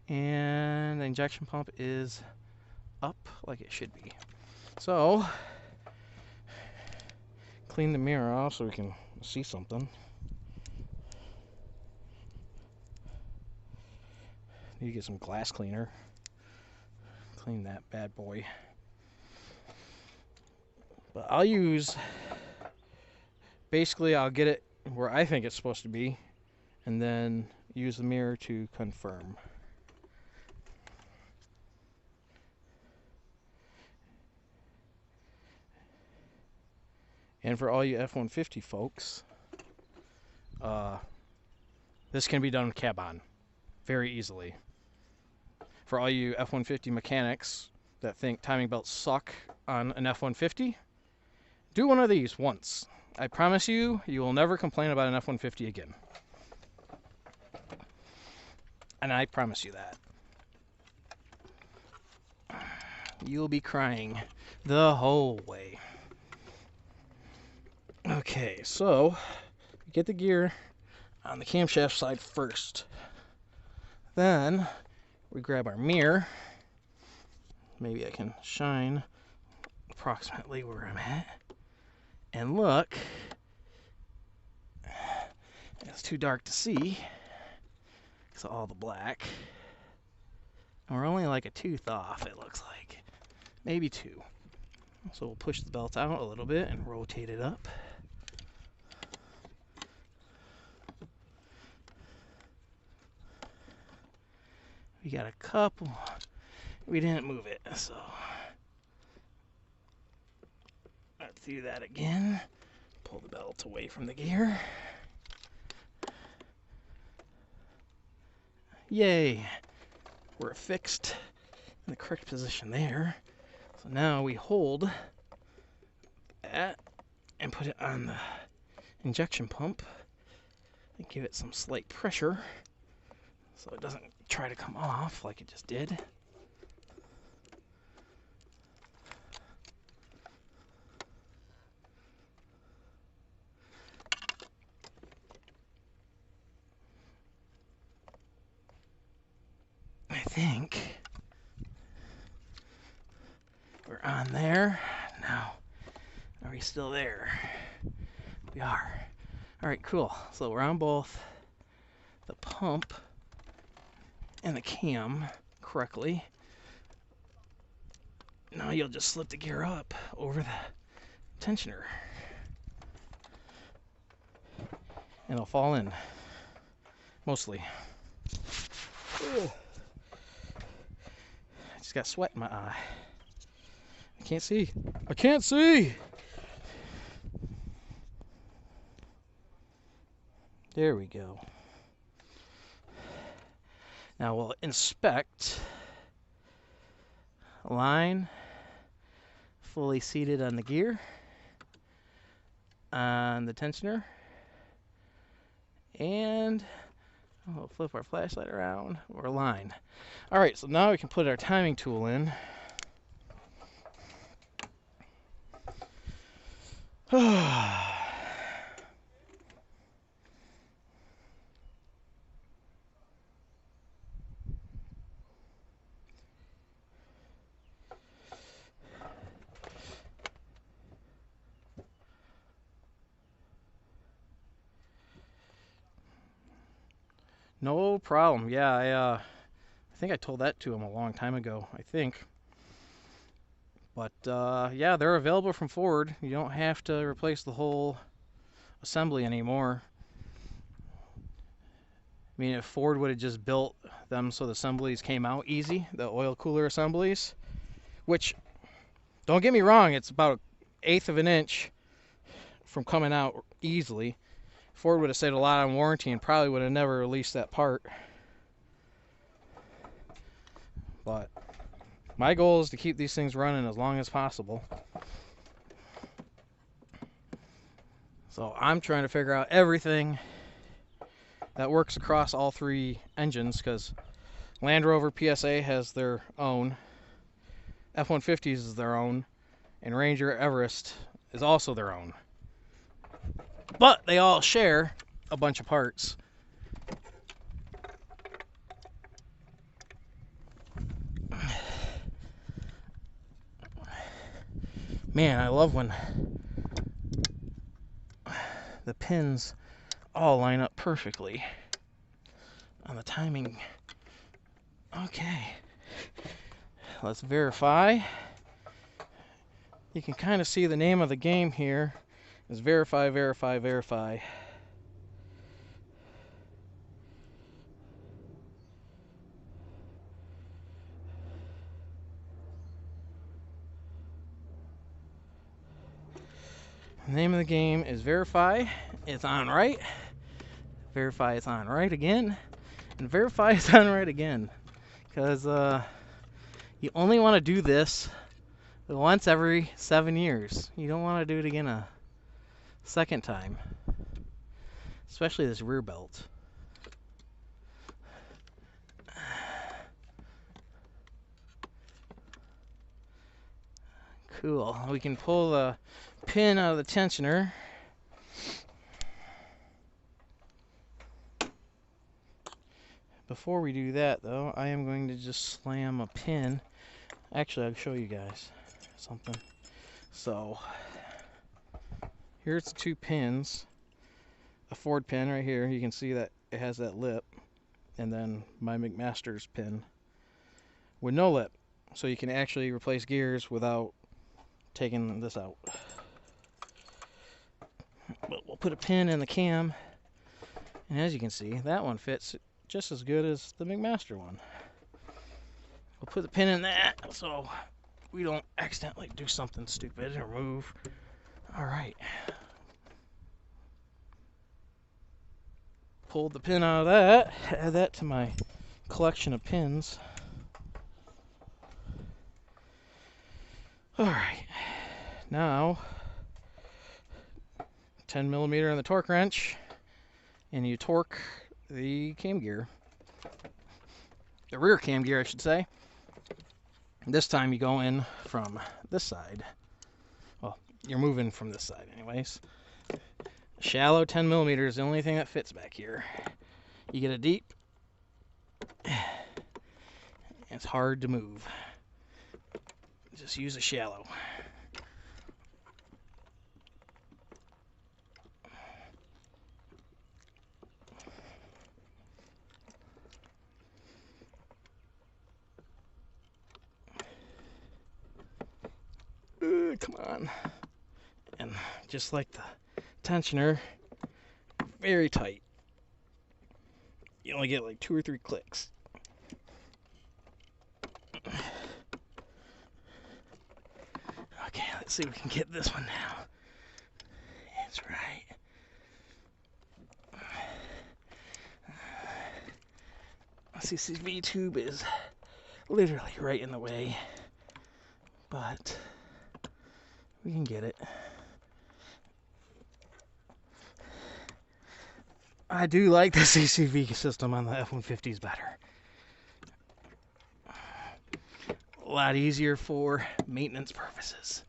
Speaker 1: And the injection pump is up like it should be. So clean the mirror off so we can see something. Need to get some glass cleaner. Clean that bad boy. But I'll get it where I think it's supposed to be, and then use the mirror to confirm. And for all you F-150 folks, this can be done with cab on very easily. For all you F-150 mechanics that think timing belts suck on an F-150, do one of these once. I promise you, you will never complain about an F-150 again. And I promise you that. You'll be crying the whole way. Okay, so get the gear on the camshaft side first. Then we grab our mirror. Maybe I can shine approximately where I'm at. And look, it's too dark to see because of all the black. And we're only like a tooth off, it looks like. Maybe two. So we'll push the belt out a little bit and rotate it up. We got a couple. We didn't move it, so let's do that again. Pull the belt away from the gear. Yay! We're fixed in the correct position there. So now we hold that and put it on the injection pump and give it some slight pressure so it doesn't try to come off like it just did. I think we're on there. Now, are we still there? We are. All right, cool. So we're on both the pump and the cam correctly. Now you'll just slip the gear up over the tensioner and it'll fall in, mostly. Ugh. I just got sweat in my eye. I can't see. I can't see! There we go. Now we'll inspect line fully seated on the gear, on the tensioner, and we'll flip our flashlight around, or line. All right, so now we can put our timing tool in. No problem. Yeah, I think I told that to him a long time ago, I think. But yeah, they're available from Ford. You don't have to replace the whole assembly anymore. I mean, if Ford would have just built them so the assemblies came out easy, the oil cooler assemblies, which, don't get me wrong, it's about 1/8 of an inch from coming out easily. Ford would have saved a lot on warranty and probably would have never released that part. But my goal is to keep these things running as long as possible. So I'm trying to figure out everything that works across all three engines, because Land Rover PSA has their own, F-150s is their own, and Ranger Everest is also their own. But they all share a bunch of parts. Man, I love when the pins all line up perfectly on the timing. Okay, let's verify. You can kind of see the name of the game here is verify, verify, verify. The name of the game is verify. It's on right. Verify it's on right again. And verify it's on right again. Because you only want to do this once every 7 years. You don't want to do it again a second time. Especially this rear belt. Cool. We can pull the pin out of the tensioner. Before we do that, though, I am going to just slam a pin. Actually, I'll show you guys something. So, here's the two pins. A Ford pin right here. You can see that it has that lip. And then my McMaster's pin with no lip. So you can actually replace gears without taking this out. But we'll put a pin in the cam. And as you can see, that one fits just as good as the McMaster one. We'll put the pin in that so we don't accidentally do something stupid or move. Alright. Pulled the pin out of that. Add that to my collection of pins. Alright. Now, 10mm on the torque wrench. And you torque the cam gear. The rear cam gear, I should say. This time you go in from this side. Well, you're moving from this side anyways. Shallow 10mm is the only thing that fits back here. You get a deep, it's hard to move. Just use a shallow. Come on. And just like the tensioner, very tight. You only get like 2 or 3 clicks. Okay, let's see if we can get this one now. That's right. CCV tube is literally right in the way, but we can get it. I do like the CCV system on the F-150s better. A lot easier for maintenance purposes.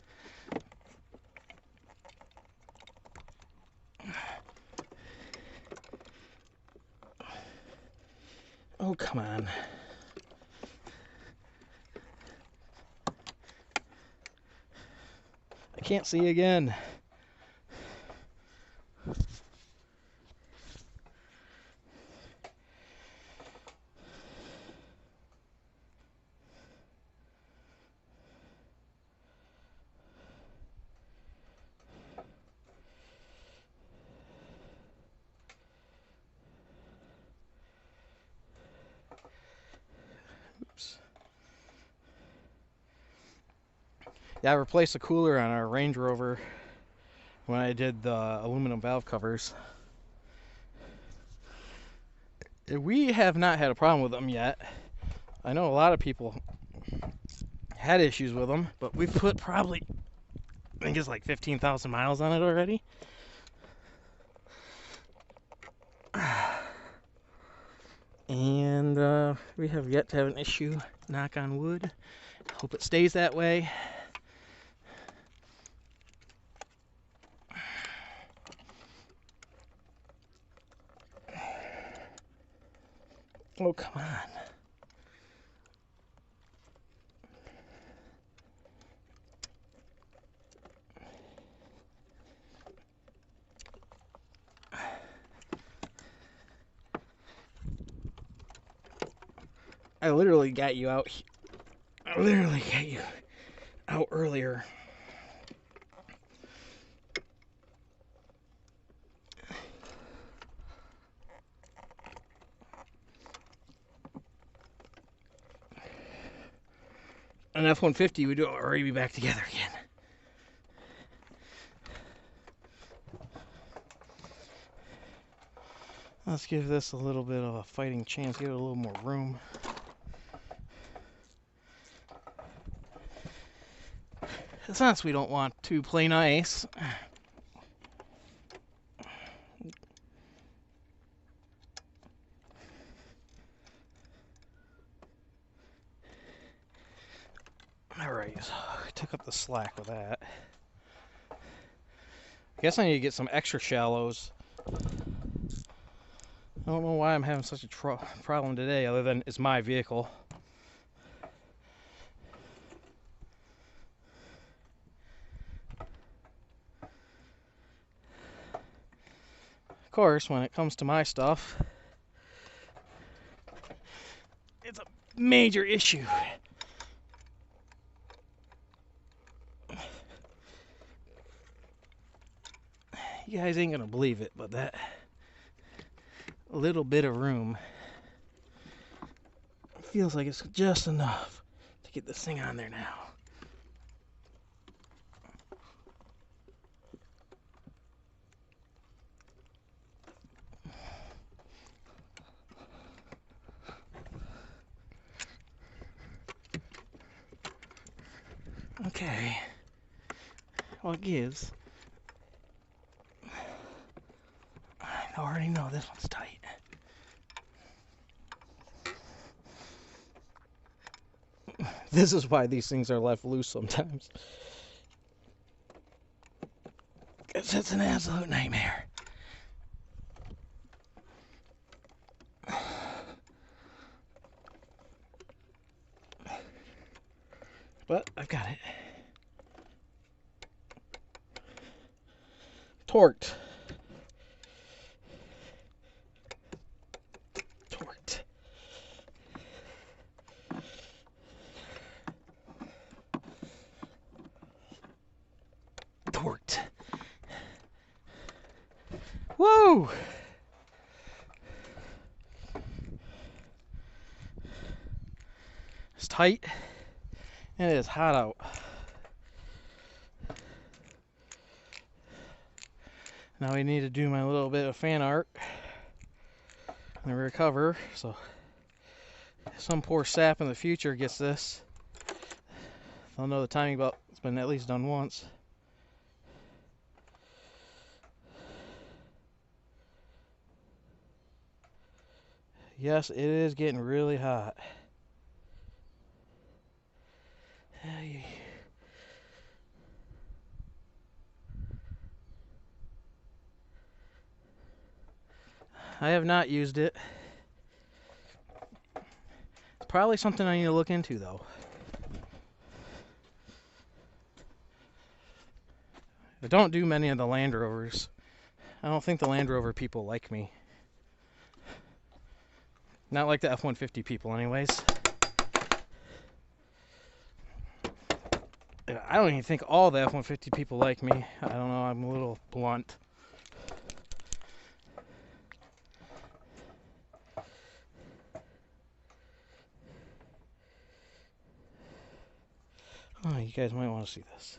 Speaker 1: Oh, come on. I can't see again. Oops. Yeah, I replaced the cooler on our Range Rover when I did the aluminum valve covers. We have not had a problem with them yet. I know a lot of people had issues with them, but we've put probably, I think it's like 15,000 miles on it already. And we have yet to have an issue, knock on wood. Hope it stays that way. Oh, come on. I literally got you out. I literally got you out earlier. An F-150 would already be back together again. Let's give this a little bit of a fighting chance, give it a little more room. Since we don't want to play nice. Alright, so I took up the slack with that. I guess I need to get some extra shallows. I don't know why I'm having such a problem today, other than it's my vehicle. Of course, when it comes to my stuff, it's a major issue. You guys ain't gonna believe it, but that little bit of room feels like it's just enough to get this thing on there now. Okay. Well, it gives. I already know this one's tight. This is why these things are left loose sometimes. Because it's an absolute nightmare. But I've got it. Torqued. Torqued. Torqued. Woo! It's tight. And it is hot out. Now we need to do my little bit of fan art and the rear cover, so some poor sap in the future gets this. They'll know the timing belt has been at least done once. Yes, it is getting really hot. I have not used it. It's probably something I need to look into, though. I don't do many of the Land Rovers. I don't think the Land Rover people like me. Not like the F-150 people, anyways. I don't even think all the F-150 people like me. I don't know, I'm a little blunt. Oh, you guys might want to see this.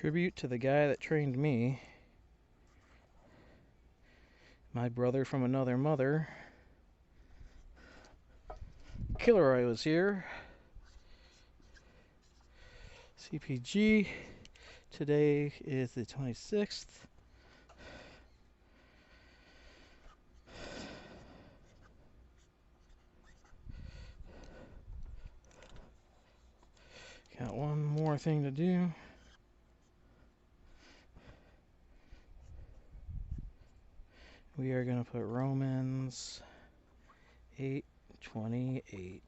Speaker 1: Tribute to the guy that trained me. My brother from another mother. Kilroy was here. CPG. Today is the 26th. Got one more thing to do. We are going to put Romans 8:28.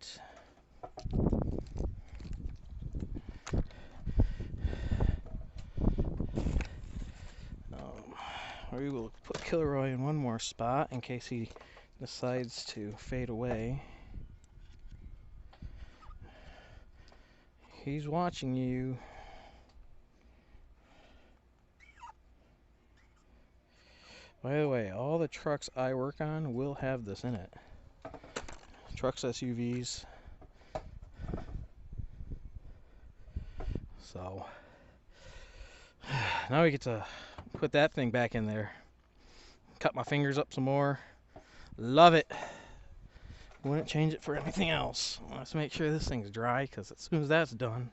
Speaker 1: We will put Kilroy in one more spot in case he decides to fade away. He's watching you. By the way, all the trucks I work on will have this in it. Trucks, SUVs. So, now we get to put that thing back in there. Cut my fingers up some more. Love it. Wouldn't change it for anything else. Let's make sure this thing's dry, because as soon as that's done,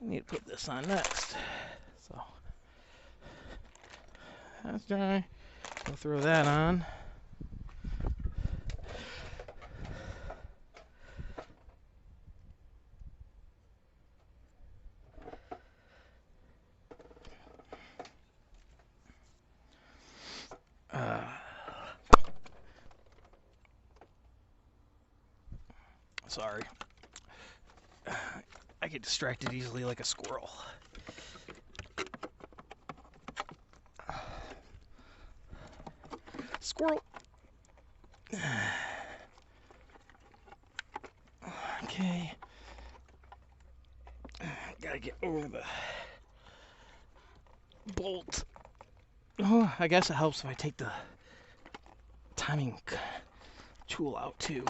Speaker 1: I need to put this on next. So, that's dry. We'll throw that on. Sorry. I get distracted easily like a squirrel. Squirrel. Okay. Gotta get over the bolt. Oh, I guess it helps if I take the timing tool out too.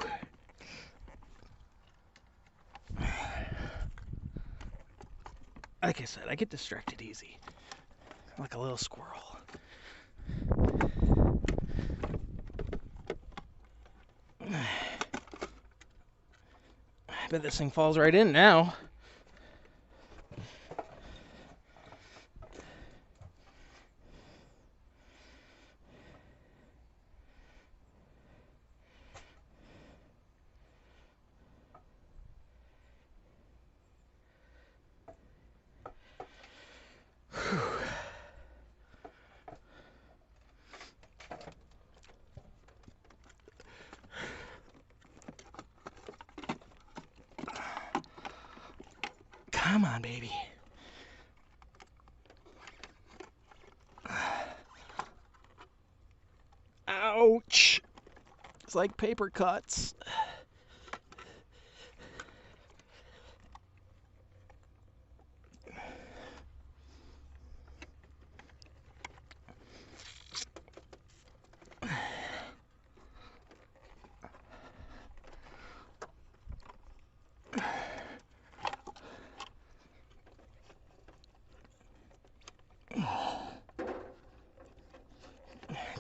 Speaker 1: Like I said, I get distracted easy. Like a little squirrel. I bet this thing falls right in now. Come on, baby. Ouch. It's like paper cuts.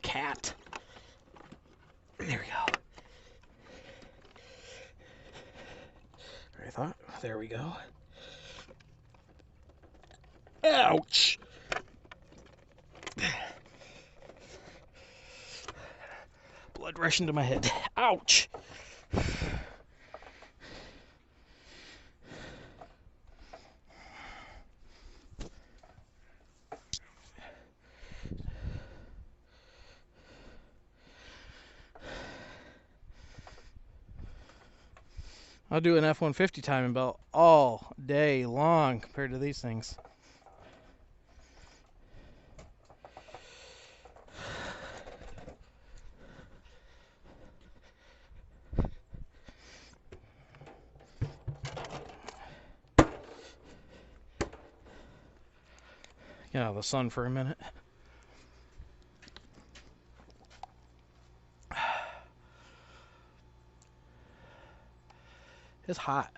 Speaker 1: Cat. There we go. I thought, there we go. Ouch! Blood rushing to my head. Ouch! I'll do an F-150 timing belt all day long compared to these things. Get out of the sun for a minute. It's hot.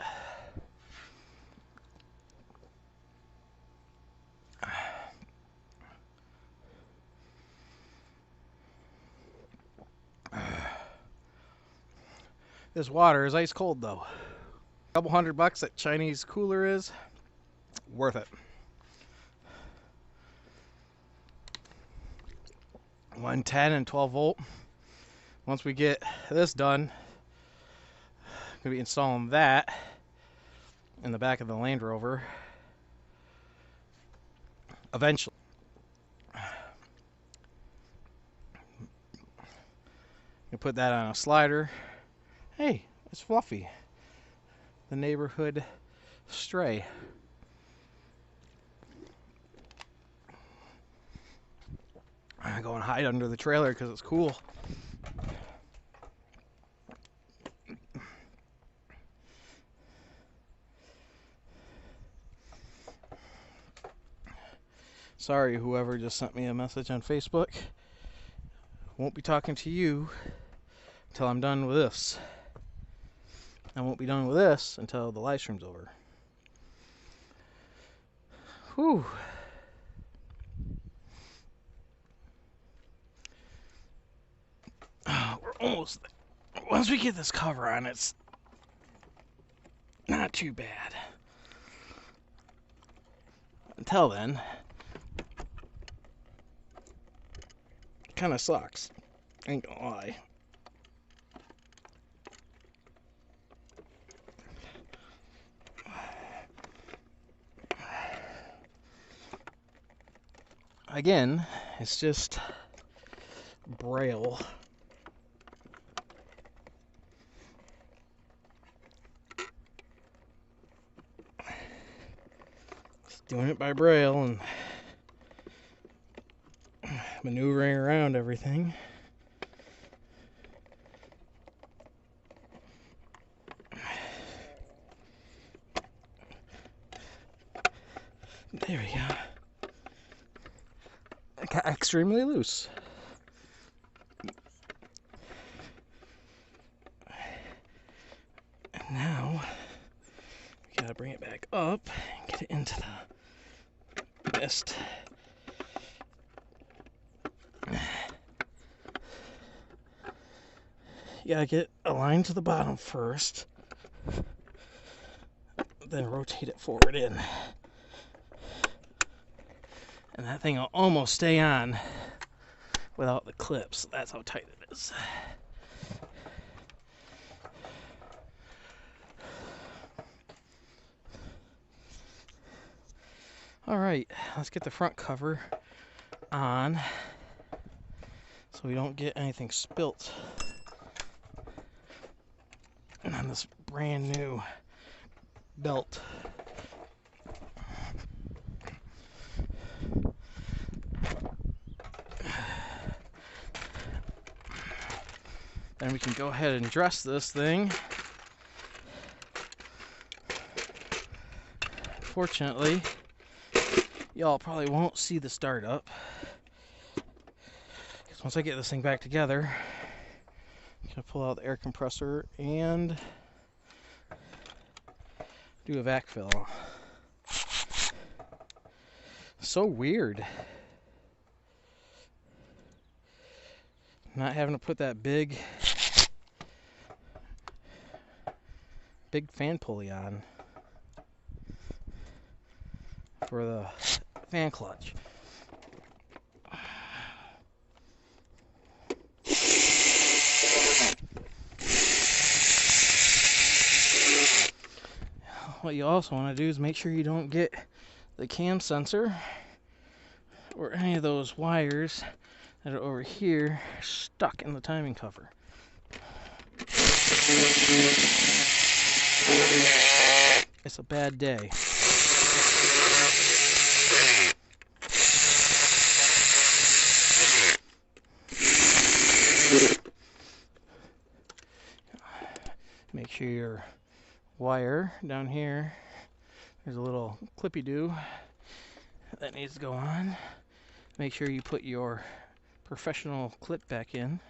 Speaker 1: This water is ice cold though. A couple $100 that Chinese cooler is worth it. 110 and 12 volt. Once we get this done, I'm gonna be installing that in the back of the Land Rover eventually. You put that on a slider. Hey, it's Fluffy, the neighborhood stray. I'm gonna go and hide under the trailer because it's cool. Sorry, whoever just sent me a message on Facebook. Won't be talking to you until I'm done with this. I won't be done with this until the live stream's over. Whew. We're almost there. Once we get this cover on, it's not too bad. Until then, it kind of sucks. Ain't gonna lie. Again, it's just Braille. Just doing it by Braille and maneuvering around everything. There we go. It got extremely loose. And now we gotta bring it back up and get it into the mist. You gotta get a line to the bottom first, then rotate it forward in. And that thing will almost stay on without the clips. That's how tight it is. Alright, let's get the front cover on so we don't get anything spilt on this brand new belt. Then we can go ahead and dress this thing. Fortunately, y'all probably won't see the startup, because once I get this thing back together, I'm gonna pull out the air compressor and do a vac fill. So weird not having to put that big fan pulley on for the fan clutch. What you also want to do is make sure you don't get the cam sensor or any of those wires that are over here stuck in the timing cover. It's a bad day. Make sure your wire down here, there's a little clippy-doo that needs to go on. Make sure you put your professional clip back in.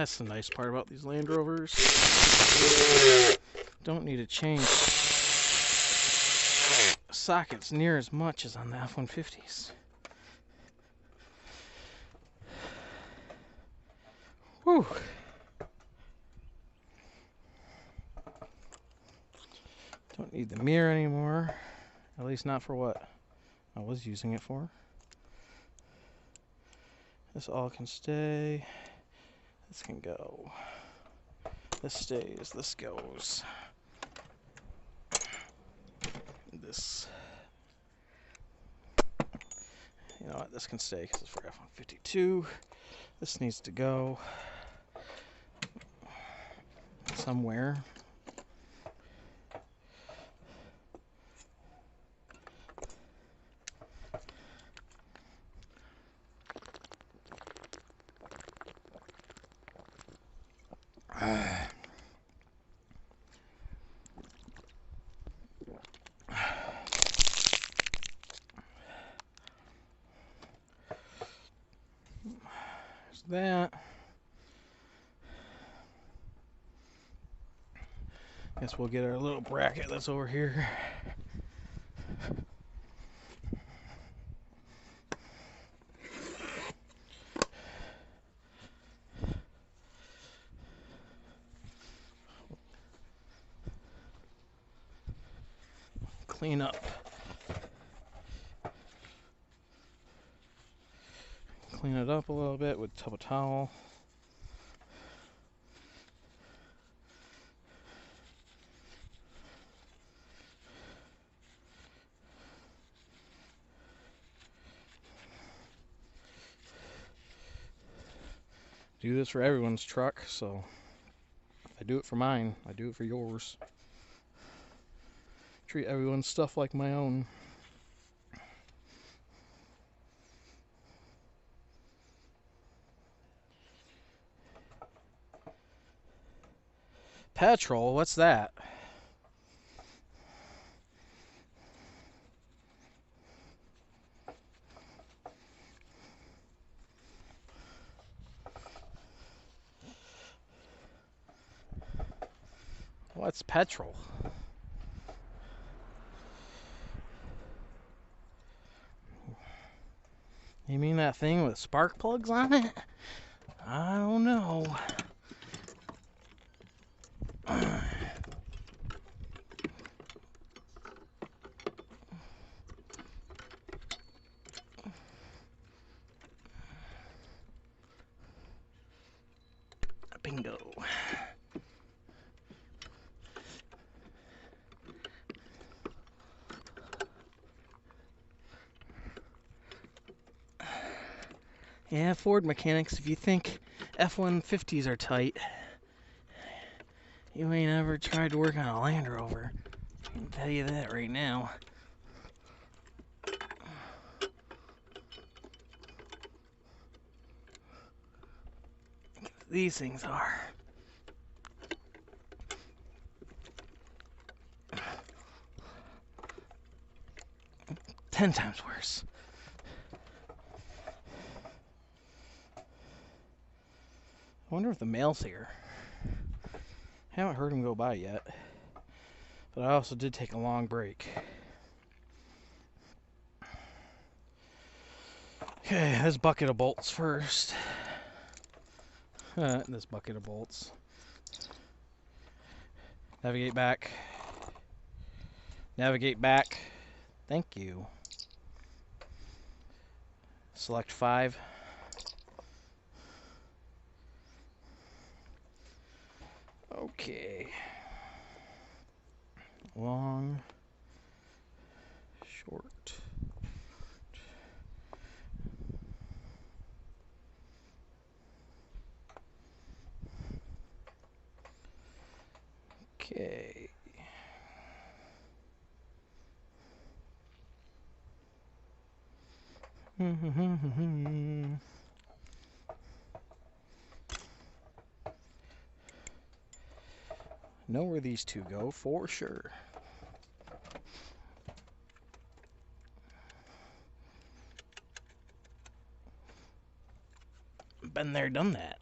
Speaker 1: That's the nice part about these Land Rovers. Don't need to change sockets near as much as on the F-150s. Whew. Don't need the mirror anymore. At least not for what I was using it for. This all can stay. This can go. This stays. This goes. This. You know what? This can stay because it's for F-152. This needs to go somewhere. That. Guess we'll get our little bracket that's over here. Clean up. Clean it up a little bit with a tub of towel. Do this for everyone's truck, so if I do it for mine, I do it for yours. Treat everyone's stuff like my own. Petrol? What's that? What's petrol? You mean that thing with spark plugs on it? I don't know. Bingo. Yeah, Ford mechanics, if you think F-150s are tight, you ain't ever tried to work on a Land Rover. I can tell you that right now. These things are 10 times worse. I wonder if the mail's here. Haven't heard him go by yet. But I also did take a long break. Okay, this bucket of bolts first. This bucket of bolts. Navigate back. Navigate back. Thank you. Select 5. Okay. Long. Short. Okay. Know where these two go for sure. Been there, done that.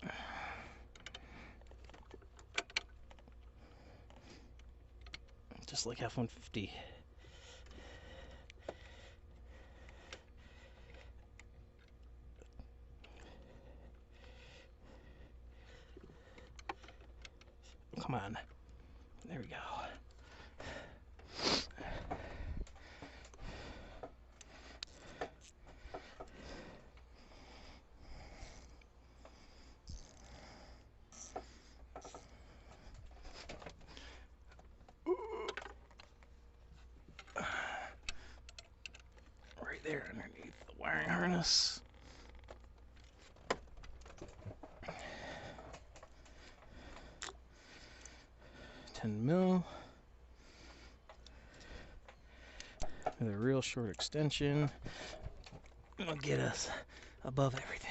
Speaker 1: like F-150. Come on. There we go. Right there underneath the wiring harness. $10 with a real short extension. It'll get us above everything.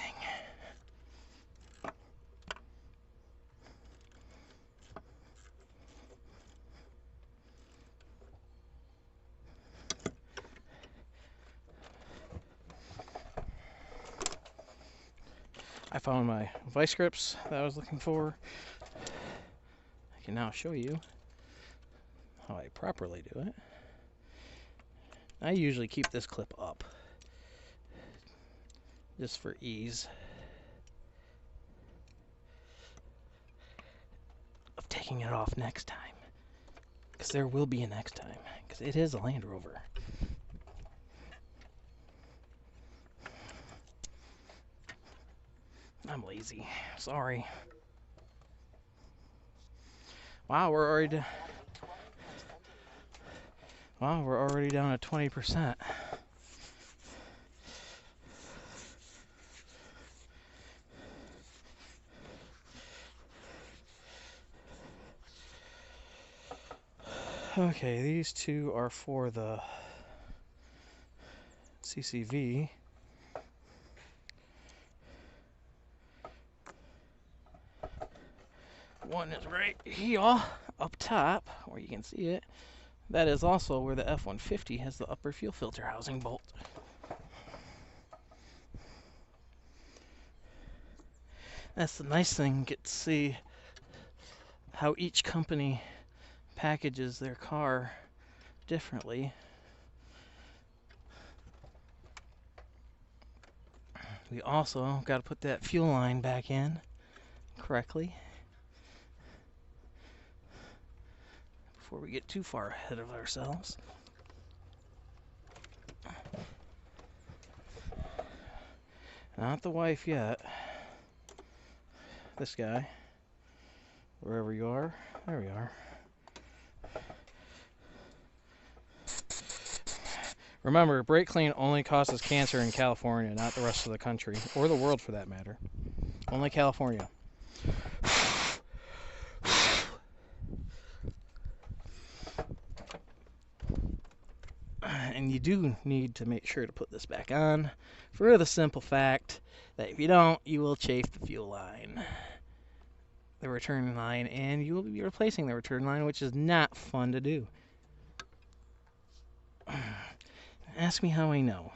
Speaker 1: I found my vice grips that I was looking for. I can now show you how I properly do it. I usually keep this clip up just for ease of taking it off next time, because there will be a next time, because it is a Land Rover. I'm lazy. Sorry. Wow, we're already down to 20%. Okay, these two are for the CCV. One is right here, up top, where you can see it. That is also where the F-150 has the upper fuel filter housing bolt. That's the nice thing, get to see how each company packages their car differently. We also got to put that fuel line back in correctly before we get too far ahead of ourselves. Not the wife yet. This guy. Wherever you are. There we are. Remember, brake clean only causes cancer in California, not the rest of the country, or the world for that matter. Only California. And you do need to make sure to put this back on for the simple fact that if you don't, you will chafe the fuel line, the return line, and you will be replacing the return line, which is not fun to do. Ask me how I know.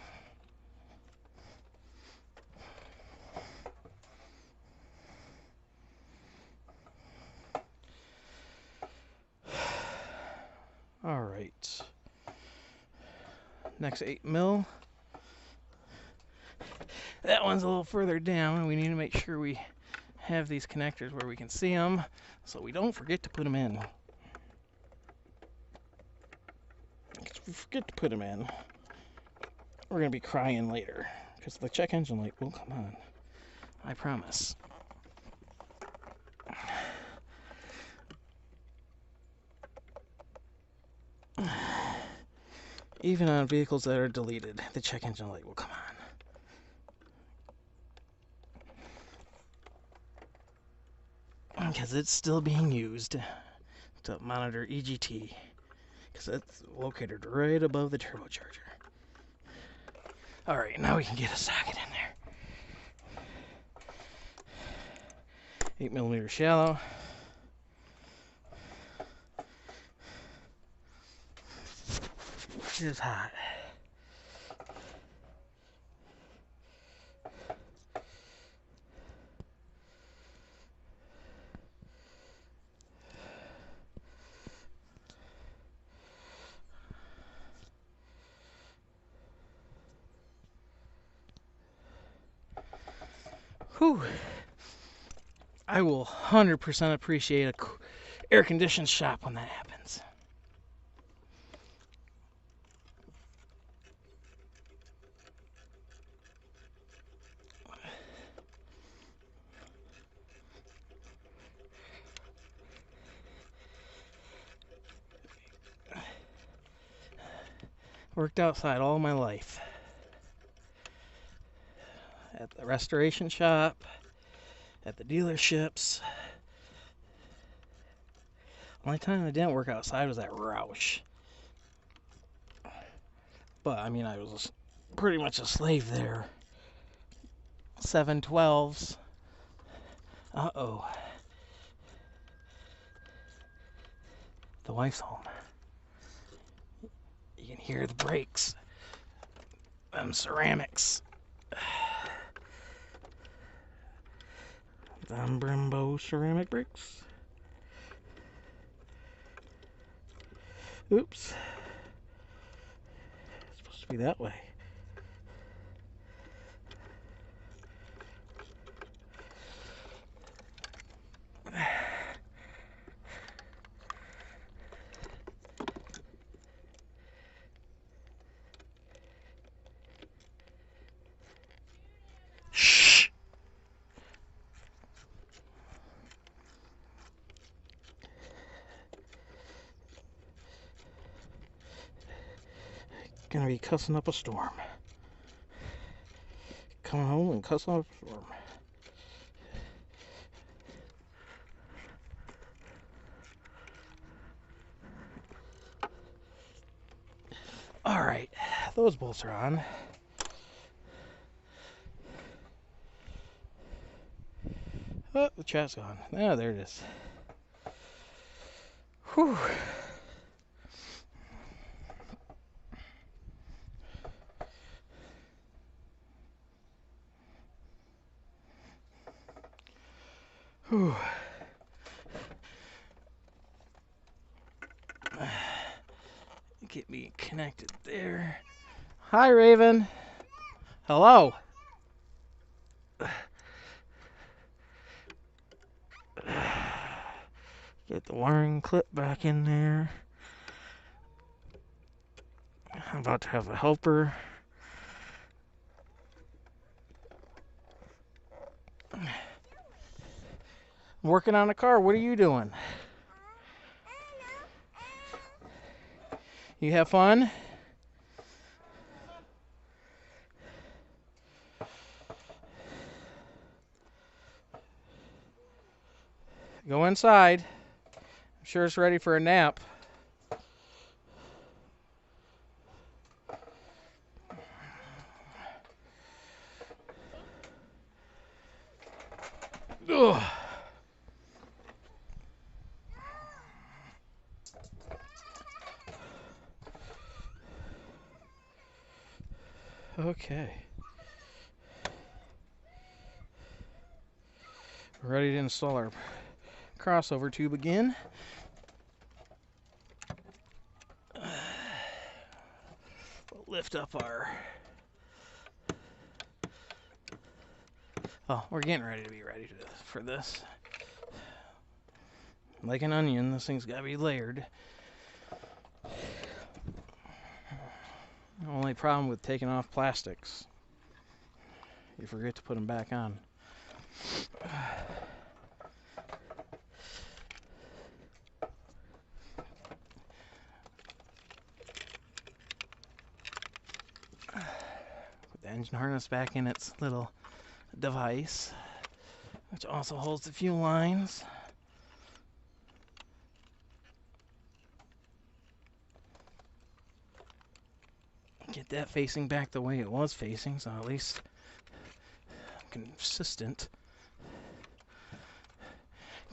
Speaker 1: All right. Next 8mm. That one's a little further down, and we need to make sure we have these connectors where we can see them, so we don't forget to put them in. If we forget to put them in, we're going to be crying later, because the check engine light will come on. I promise. Even on vehicles that are deleted, the check engine light will come on. Because it's still being used to monitor EGT. Because it's located right above the turbocharger. Alright, now we can get a socket in there. 8mm shallow. It is hot. Whew. I will 100% appreciate a air-conditioned shop when that happens. Worked outside all my life. At the restoration shop, at the dealerships. Only time I didn't work outside was at Roush. But, I mean, I was pretty much a slave there. 712s. Uh-oh. The wife's home. You can hear the brakes. Them ceramics. Them Brembo ceramic brakes. Oops. It's supposed to be that way. Shh. Gonna be cussing up a storm. Coming home and cussing up a storm. Alright, those bolts are on. Oh, the chat's gone. Ah, there it is. Whew. Whew. Get me connected there. Hi, Raven. Hello. Get the wiring clip back in there. I'm about to have a helper. I'm working on a car. What are you doing? You have fun? Go inside. I'm sure it's ready for a nap. Ugh. Okay. We're ready to install our crossover tube again. We'll lift up our... Oh, we're getting ready to be ready for this. Like an onion, this thing's got to be layered. The only problem with taking off plastics, you forget to put them back on. Put the engine harness back in its little device, which also holds the fuel lines. Get that facing back the way it was facing, so at least I'm consistent.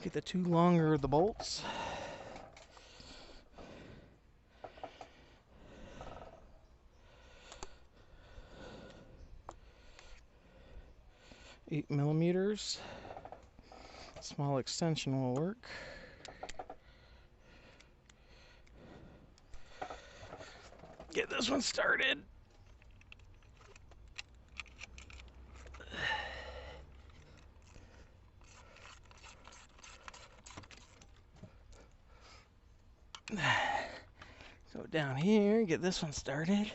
Speaker 1: Get the two longer of the bolts. Eight millimeters. Small extension will work. Get this one started. down here, get this one started.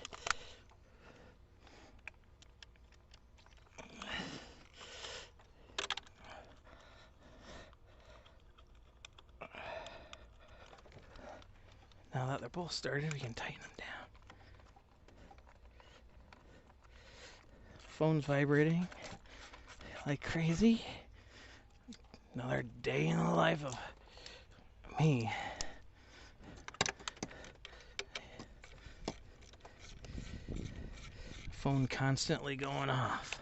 Speaker 1: Now that they're both started, we can tighten them down. Phone's vibrating like crazy. Another day in the life of me. Phone constantly going off.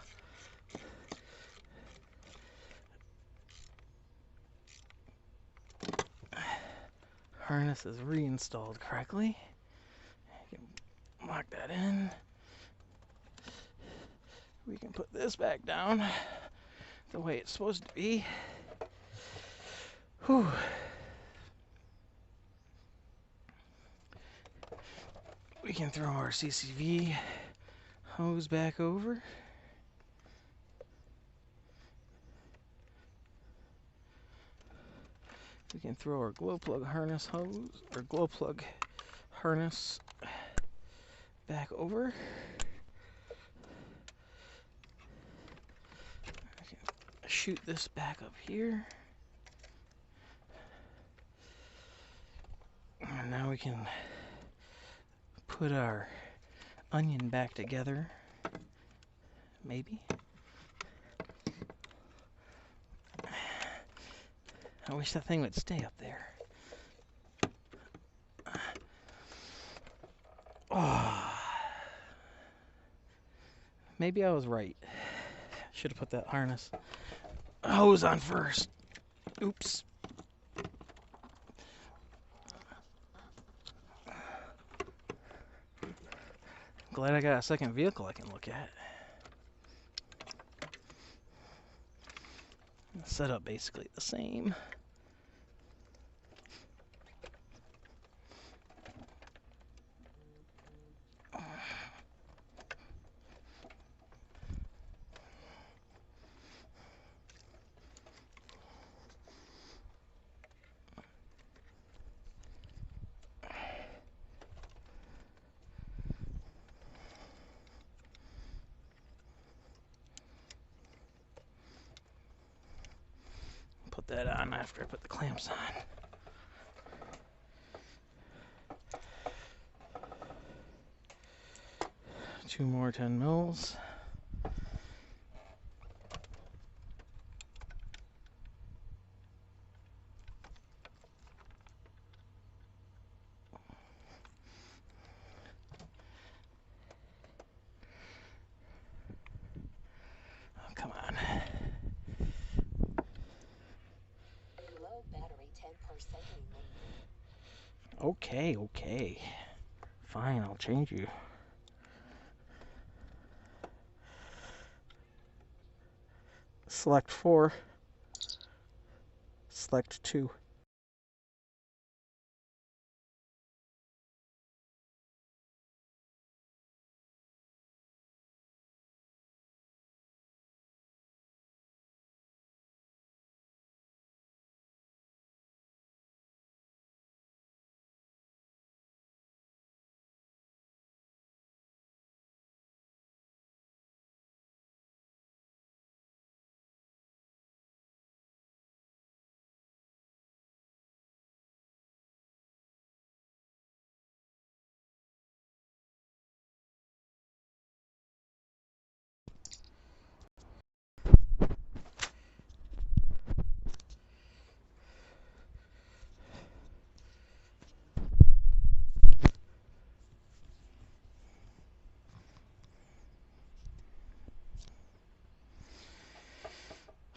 Speaker 1: Harness is reinstalled correctly. You can lock that in. We can put this back down the way it's supposed to be. Whew. We can throw our CCV hose back over. We can throw our glow plug harness hose, or glow plug harness back over. I can shoot this back up here. And now we can put our onion back together, maybe. I wish that thing would stay up there. Oh. Maybe I was right. Should have put that harness hose on first. Oops. Glad I got a second vehicle I can look at. Setup basically the same. Put that on after I put the clamps on. Two more 10 mils. Oh, come on.
Speaker 2: Low battery 10% remaining.
Speaker 1: Okay, okay. Fine, I'll change you. Select 4. Select 2.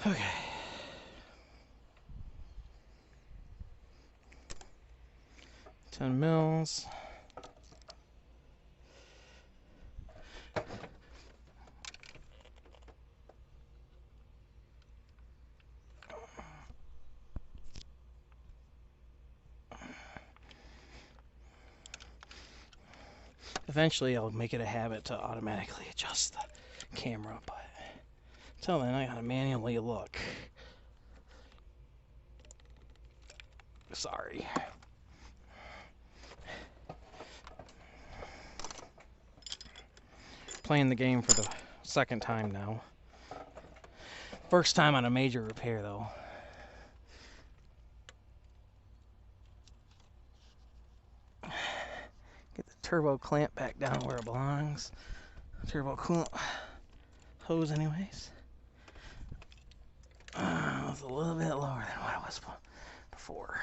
Speaker 1: Okay. $10 mils. Eventually I'll make it a habit to automatically adjust the camera, but until then I gotta manually look. Sorry. playing the game for the second time now. First time on a major repair though. Get the turbo clamp back down where it belongs. Turbo coolant hose anyways. It was a little bit lower than what it was before.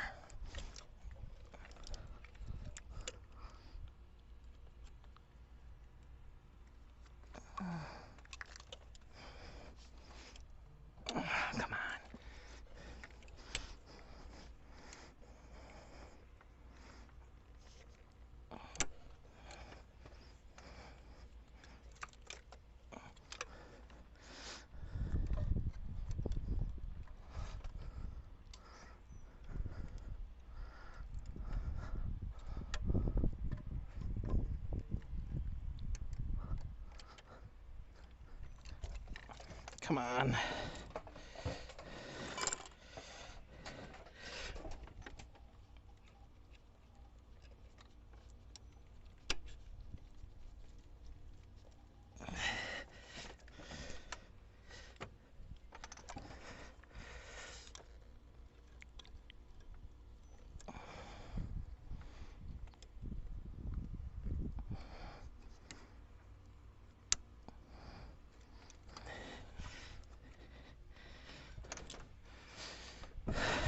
Speaker 1: Come on. Come on.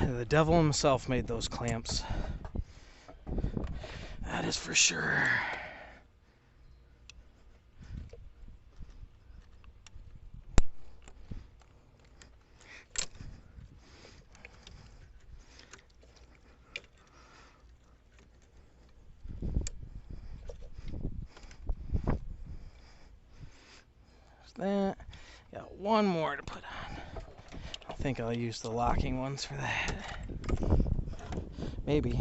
Speaker 1: The devil himself made those clamps. That is for sure. That. Got one more to put on. I think I'll use the locking ones for that. Maybe.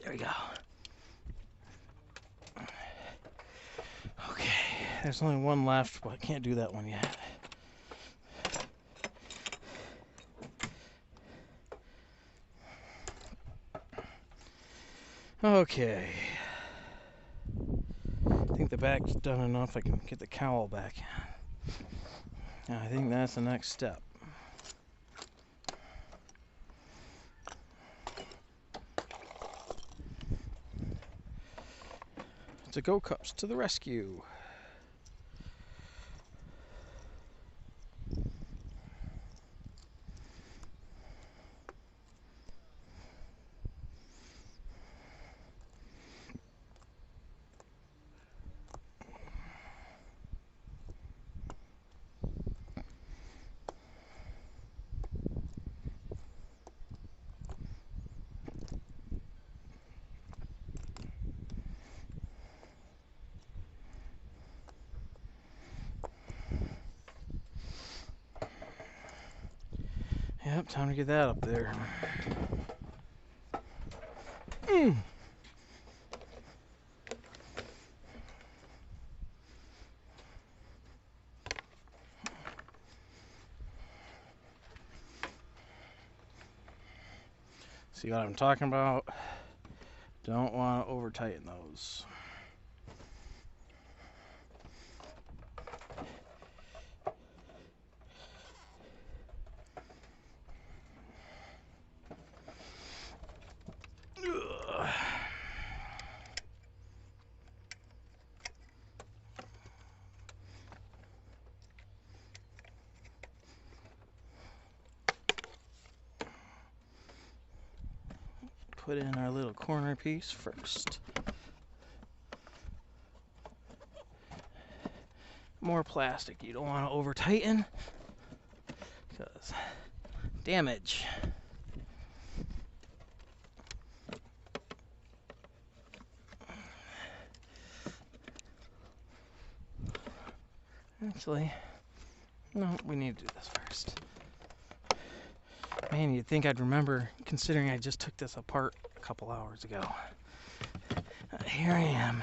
Speaker 1: There we go. Okay, there's only one left, but I can't do that one yet. Okay. I think the back's done enough. I can get the cowl back in. I think that's the next step. To go cups to the rescue. Yep, time to get that up there. See what I'm talking about? Don't want to over tighten those. put in our little corner piece first. More plastic. You don't want to over tighten because damage. Actually, no, we need to do this first. Man, you'd think I'd remember, considering I just took this apart a couple hours ago. Here I am.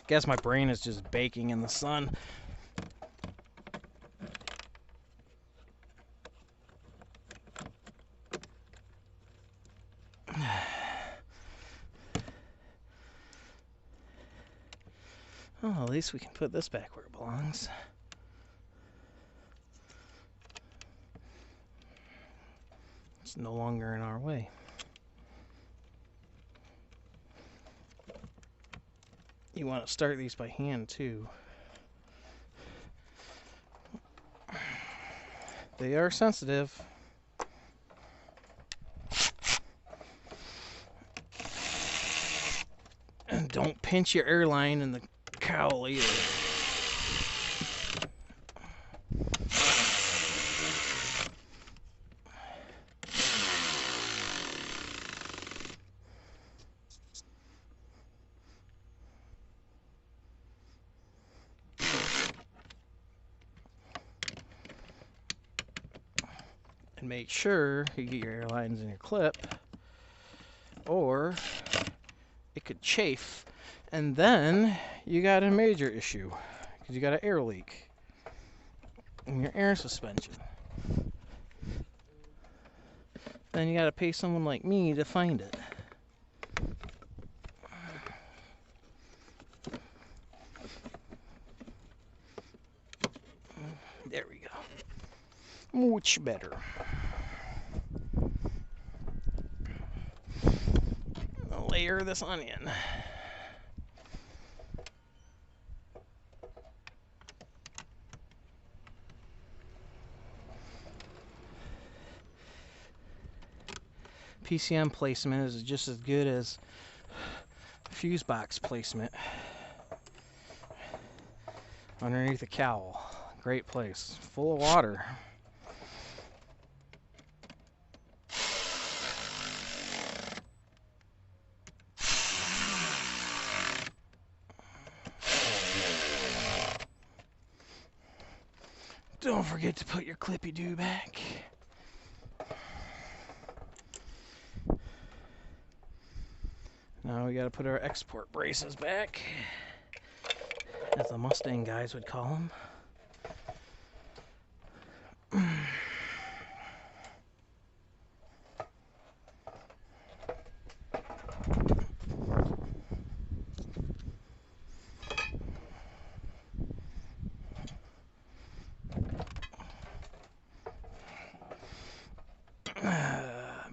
Speaker 1: Guess my brain is just baking in the sun. Oh, at least we can put this back where it belongs. It's no longer in our way. You want to start these by hand too. They are sensitive. And don't pinch your airline in the cowl either. And make sure you get your airlines in your clip, or it could chafe, and then you got a major issue because you got an air leak in your air suspension. Then you got to pay someone like me to find it. There we go. Much better. Layer this onion. PCM placement is just as good as fuse box placement. Underneath the cowl. Great place. Full of water. Don't forget to put your clippy-doo back. Now we gotta put our export braces back, as the Mustang guys would call them.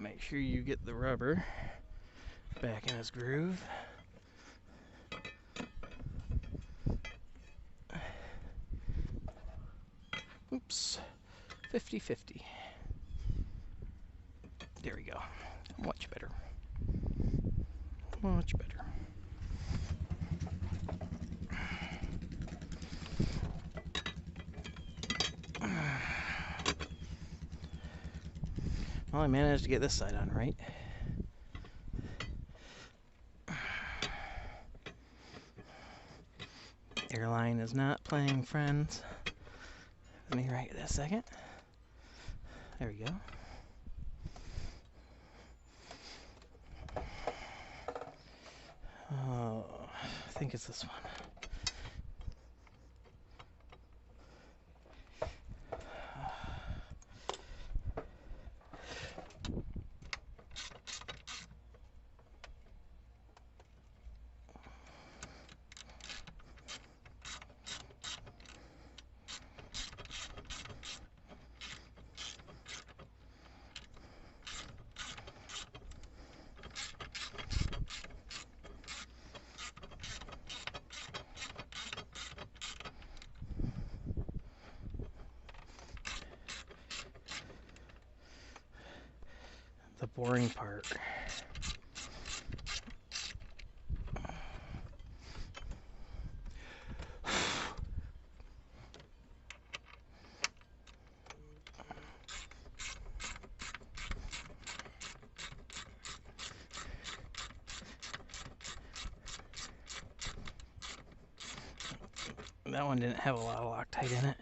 Speaker 1: Make sure you get the rubber back in its groove. Oops, 50-50. There we go. Much better. Much better. Well, I managed to get this side on right. Airline is not playing friends with me right this second. There we go. Oh, I think it's this one. the boring part. That one didn't have a lot of Loctite in it.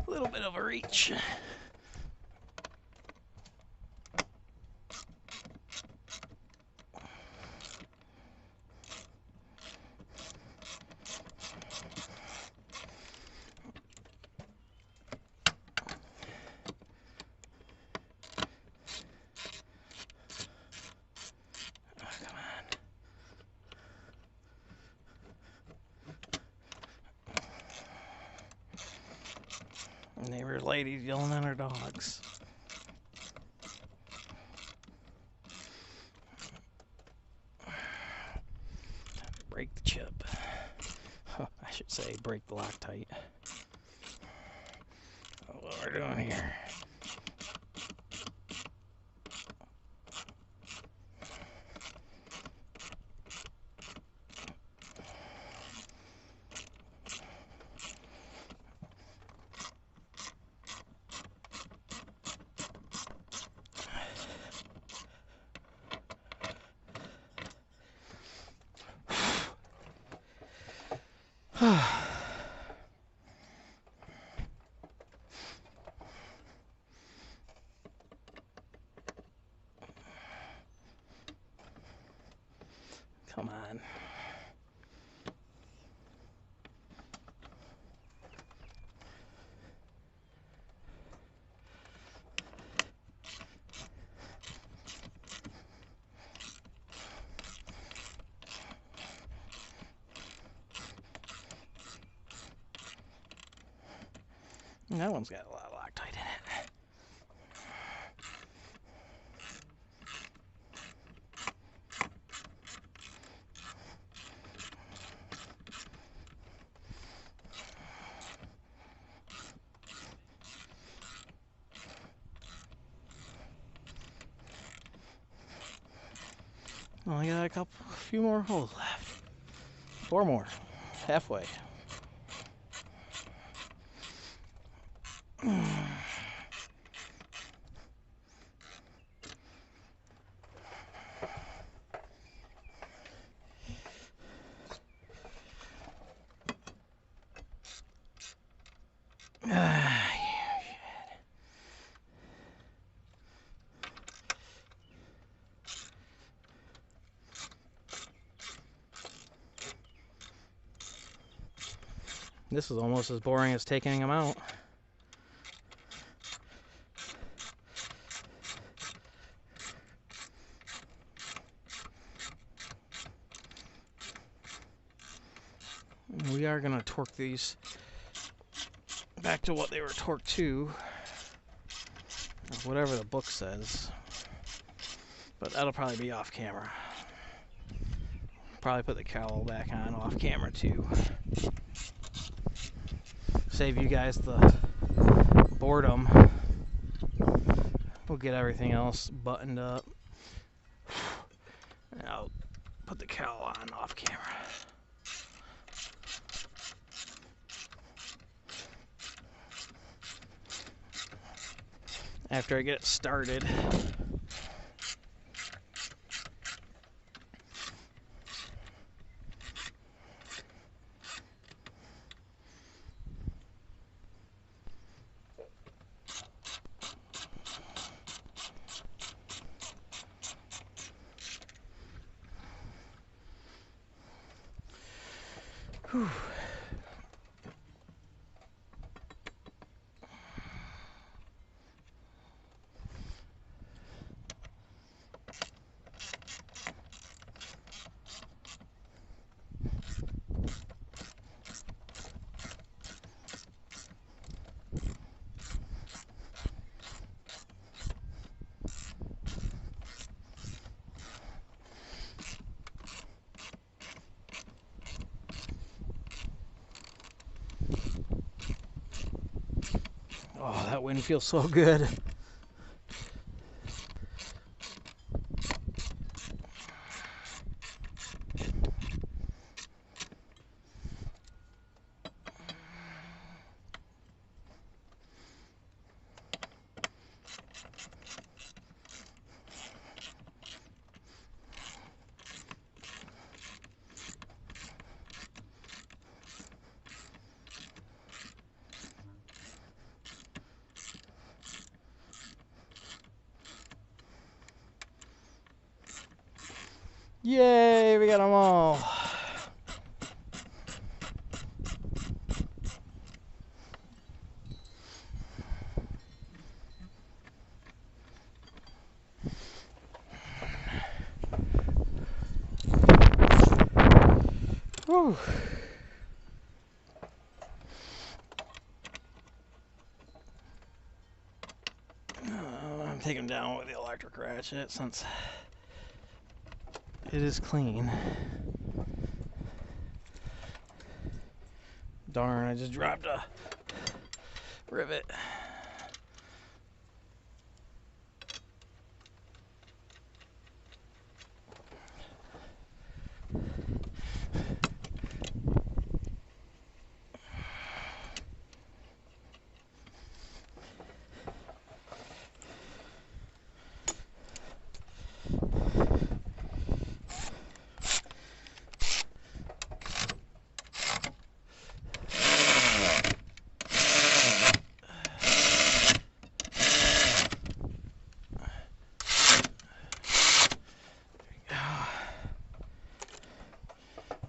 Speaker 1: A little bit of a reach. Neighbor ladies yelling at her dogs. Break the chip. I should say break the Loctite. What we're doing here. Come on. That one's got a lot of Loctite in it. Only got a few more holes left. 4 more. Halfway. This is almost as boring as taking them out. We are going to torque these back to what they were torqued to, or whatever the book says, but that'll probably be off camera. Probably put the cowl back on off camera too. Save you guys the boredom. We'll get everything else buttoned up, and I'll put the cowl on off camera. After I get it started. Whew. Oh, that wind feels so good. Yay, we got them all. Whew. I'm taking down with the electric ratchet since it is clean. Darn, I just dropped a rivet.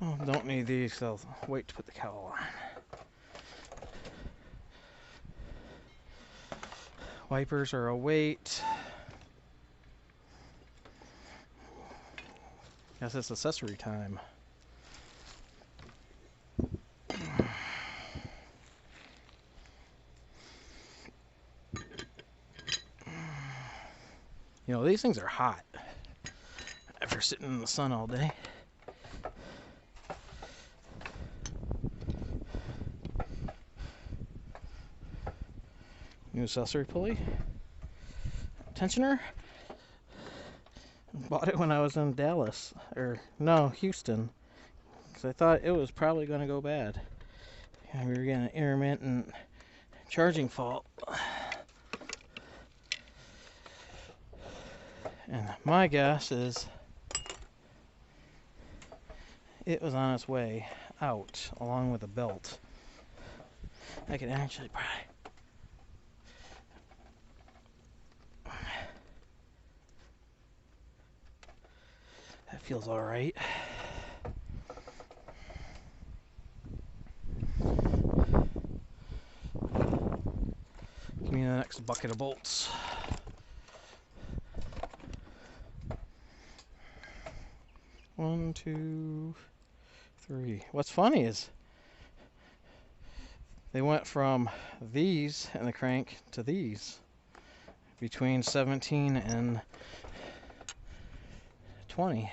Speaker 1: Oh, don't need these, so I'll wait to put the cowl on. Wipers are a wait. Guess it's accessory time. You know, these things are hot after sitting in the sun all day. New accessory pulley. Tensioner. Bought it when I was in Dallas. Or, no, Houston. Because I thought it was probably going to go bad. And we were getting an intermittent charging fault. And my guess is it was on its way out along with a belt. I could actually probably... That feels alright. Give me the next bucket of bolts. One, two, three. What's funny is they went from these in the crank to these between 17 and 20.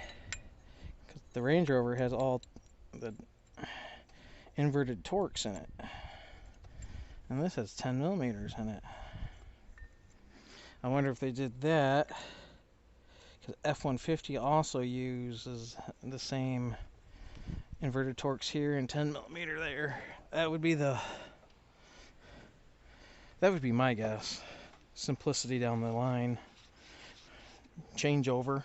Speaker 1: 'Cause the Range Rover has all the inverted torques in it. And this has 10 millimeters in it. I wonder if they did that because F-150 also uses the same inverted torques here and 10 millimeter there. That would be my guess. Simplicity down the line. Changeover.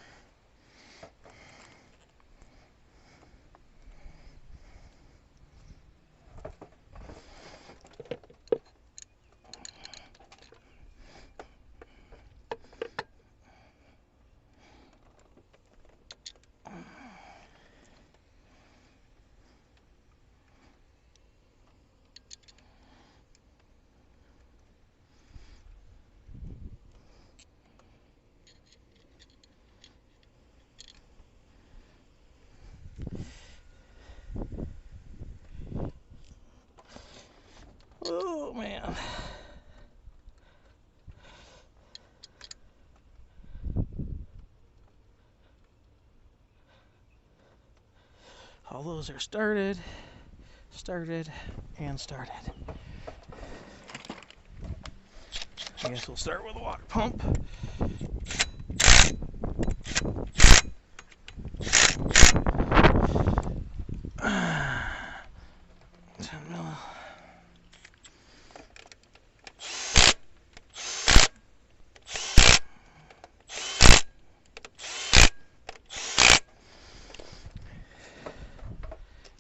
Speaker 1: man. All those are started, and started. I guess we'll start with a water pump.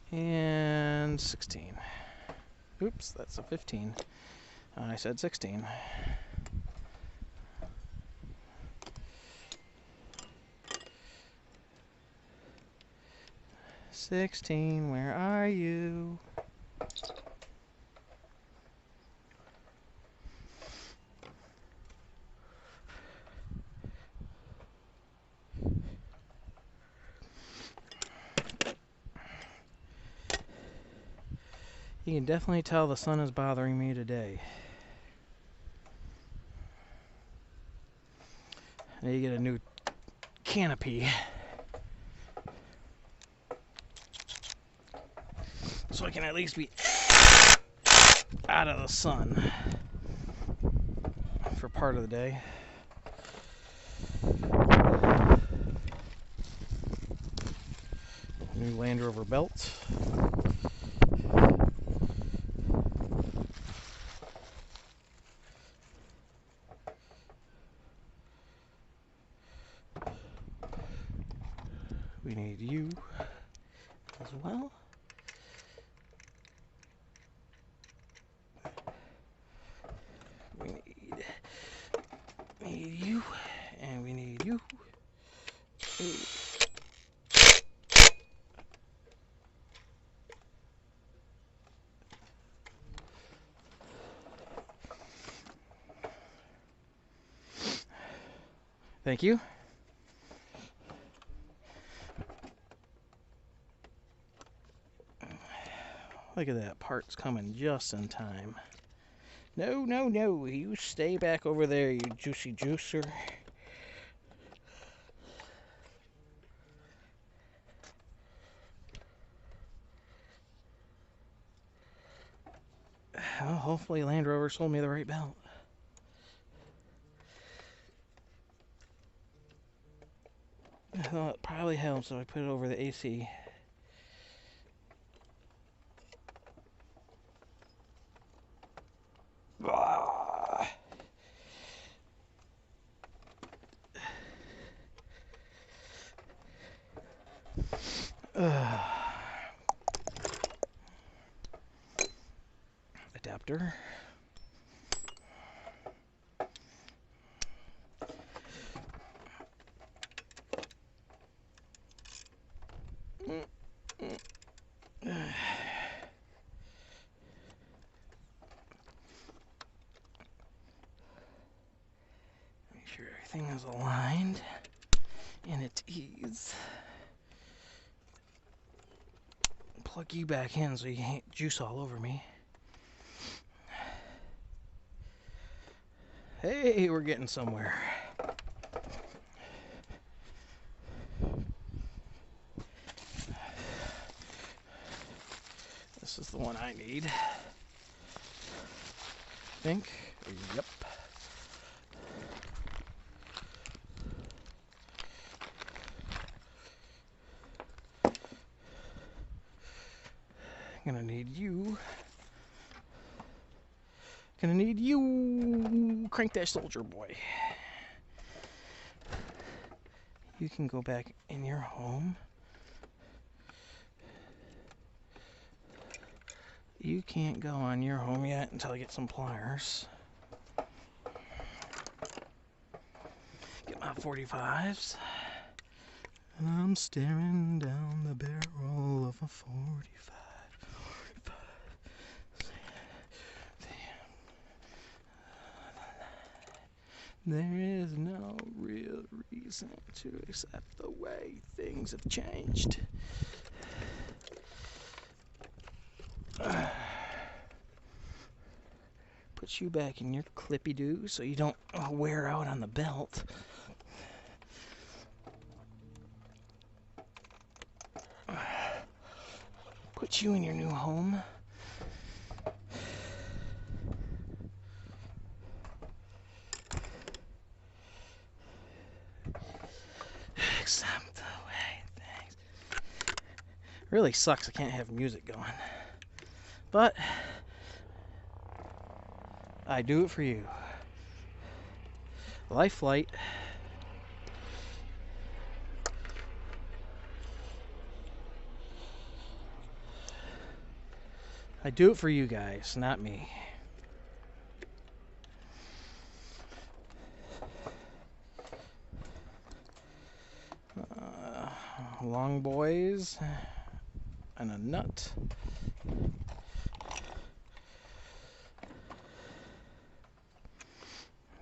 Speaker 1: And 16. Oops, that's a 15. I said 16. 16, where are you? You can definitely tell the sun is bothering me today. I need to get a new canopy so I can at least be out of the sun for part of the day. New Land Rover belt. We need you as well. We need you, and we need you. Thank you. Look at that, part's coming just in time. No, no, no, you stay back over there, you juicy juicer. Well, hopefully Land Rover sold me the right belt. Well, it probably helps if I put it over the AC. Adapter. Make sure everything is aligned and at ease. Plug you back in so you can't juice all over me. Hey, we're getting somewhere. This is the one I need. I think. Yep. Gonna need you. Gonna need you. Crank that soldier boy. You can go back in your home. You can't go on your home yet until I get some pliers. Get my 45s. And I'm staring down the barrel of a 45. There is no real reason to accept the way things have changed. Put you back in your clippy-doo so you don't wear out on the belt. Put you in your new home. Accept the way things. Really sucks I can't have music going. But I do it for you. Life flight. I do it for you guys, not me. Long boys and a nut.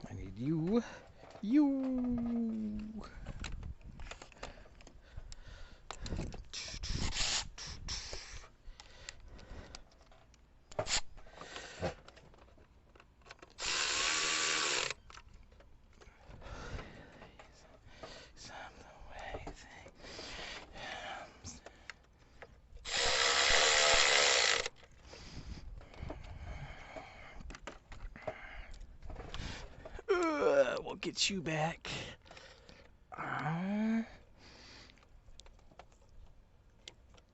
Speaker 1: I need you. You. We'll get you back.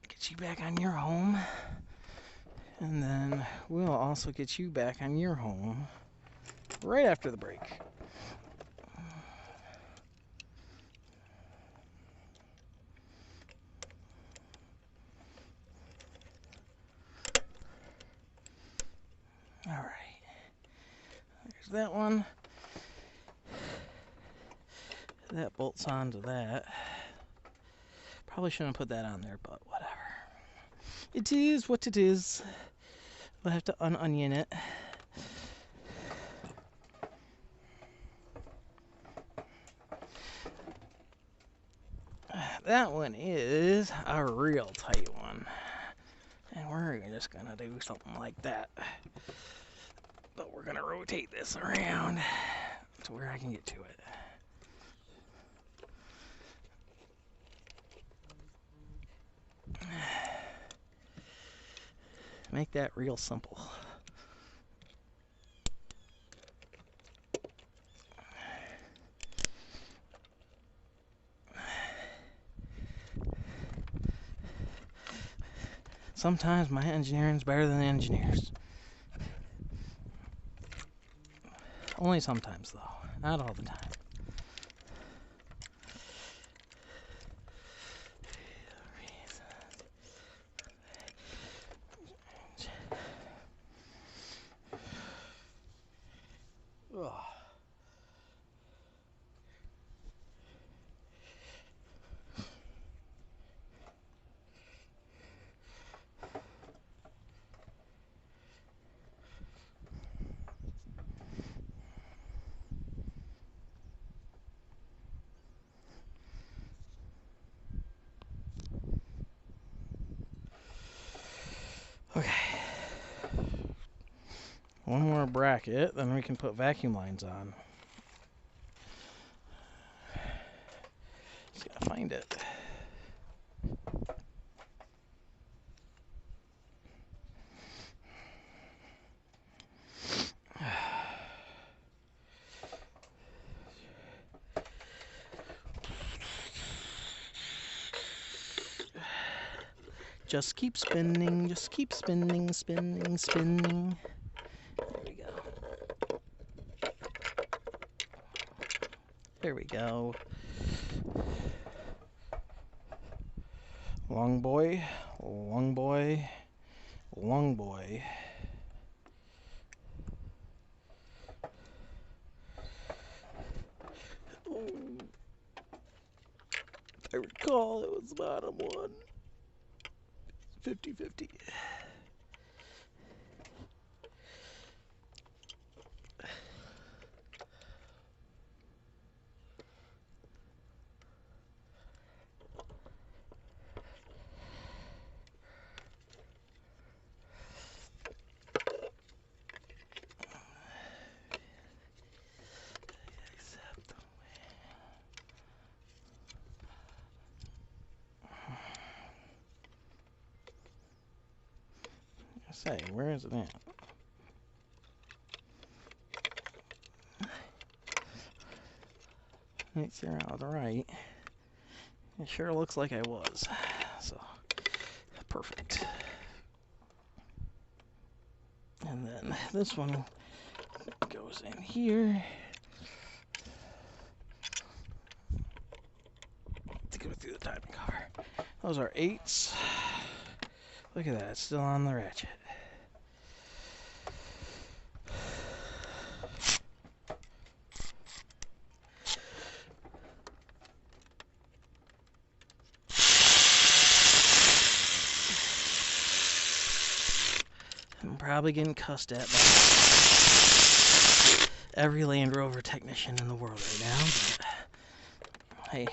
Speaker 1: Get you back on your home. And then we'll also get you back on your home right after the break. All right. There's that one. That bolts onto that. Probably shouldn't put that on there, but whatever. It is what it is. We'll have to un-onion it. That one is a real tight one. And we're just gonna do something like that. But we're gonna rotate this around to where I can get to it. Make that real simple. Sometimes my engineering's better than the engineers. Only sometimes, though. Not all the time. Ugh. Okay. One more bracket, then we can put vacuum lines on. Just gotta find it. Just keep spinning, just keep spinning, spinning, spinning. There we go. There we go. Long boy, long boy, long boy. Ooh. If I recall, it was the bottom one. 50-50. Say, where is it at? Make sure I was right. It sure looks like I was. So, perfect. And then this one goes in here to go through the timing cover. Those are 8s. Look at that, it's still on the ratchet. I'm probably getting cussed at by every Land Rover technician in the world right now, but hey,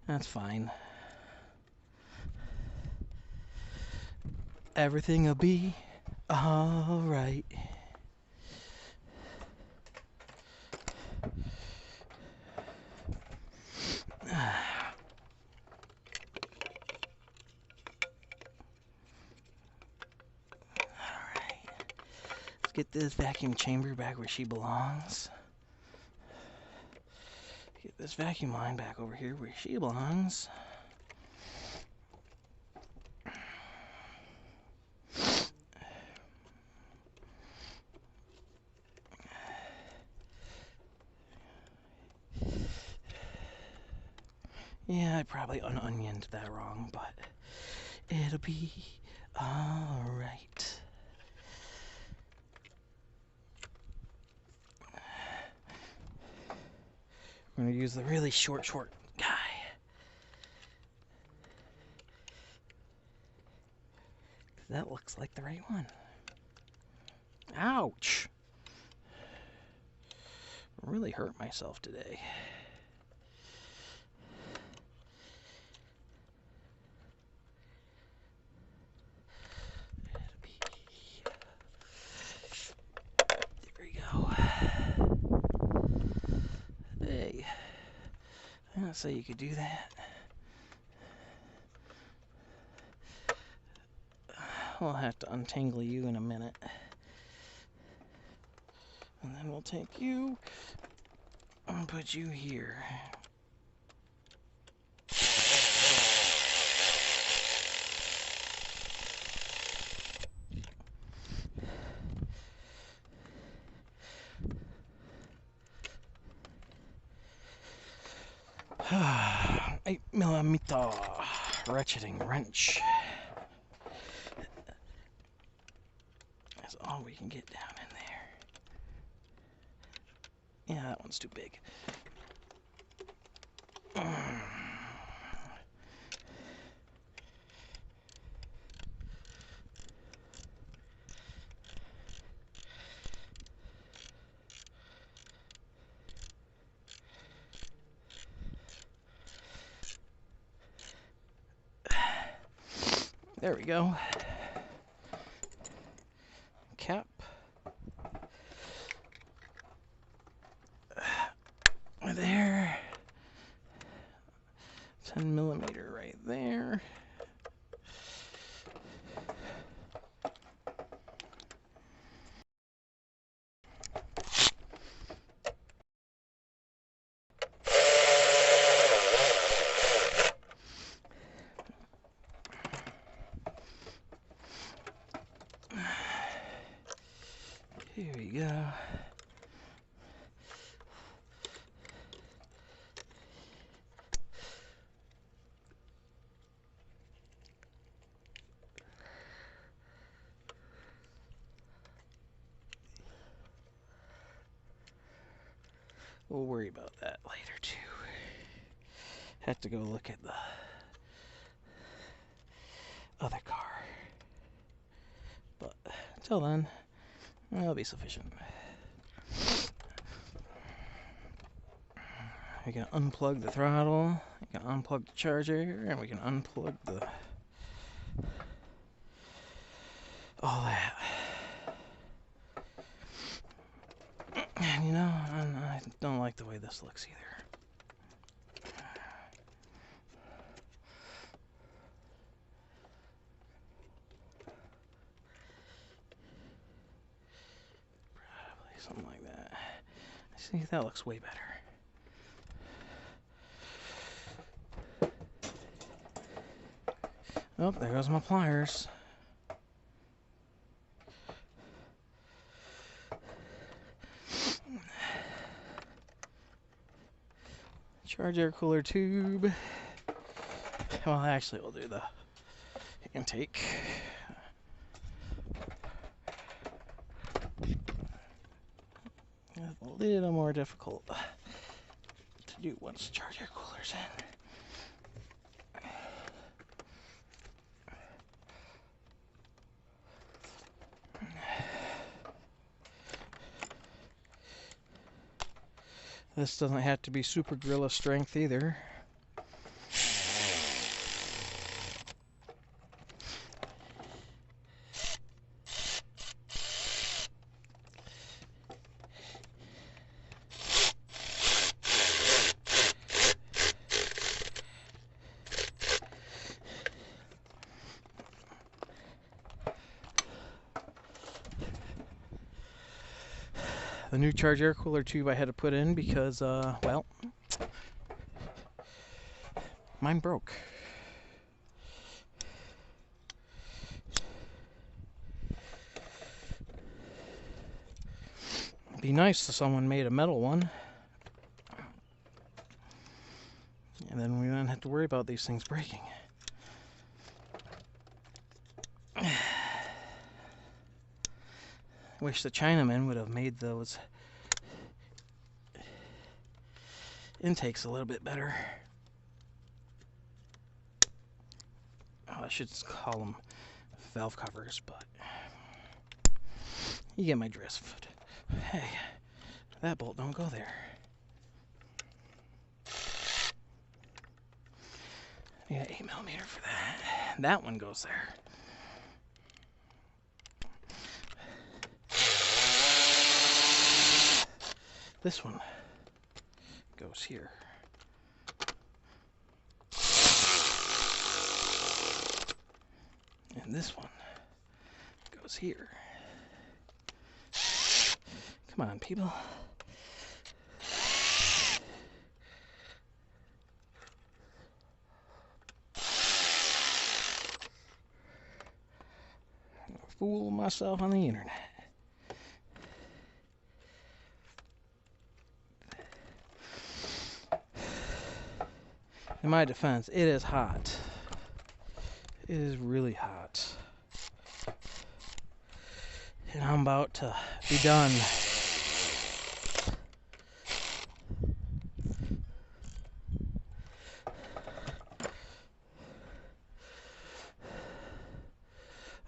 Speaker 1: that's fine. Everything will be alright. Let's get this vacuum chamber back where she belongs. Get this vacuum line back over here where she belongs. Yeah, I probably unioned that wrong, but it'll be alright. We're going to use the really short guy. That looks like the right one. Ouch! Really hurt myself today. There we go. Hey, I didn't say you could do that. We'll have to untangle you in a minute. And then we'll take you and put you here. Eight millimeter ratcheting wrench. That's all we can get down in there. Yeah, that one's too big. There we go. Cap. There. 10 millimeter right there. Here we go. We'll worry about that later too. Have to go look at the other car. But until then, that'll be sufficient. We can unplug the throttle, we can unplug the charger, and we can unplug the all that. And you know, I don't like the way this looks either. Something like that. See, that looks way better. Oh, there goes my pliers. Charge air cooler tube. Well, actually, we'll do the intake. It's a little more difficult to do once the charge air cooler's in. This doesn't have to be super gorilla strength either. The new charge air cooler tube I had to put in because, well, mine broke. It'd be nice if someone made a metal one. And then we wouldn't have to worry about these things breaking. Wish the Chinamen would have made those intakes a little bit better. Oh, I should call them valve covers, but you get my drift. Hey, that bolt don't go there. I got 8mm for that. That one goes there. This one goes here. And this one goes here. Come on, people. Fool myself on the internet. In my defense, it is hot. It is really hot. And I'm about to be done.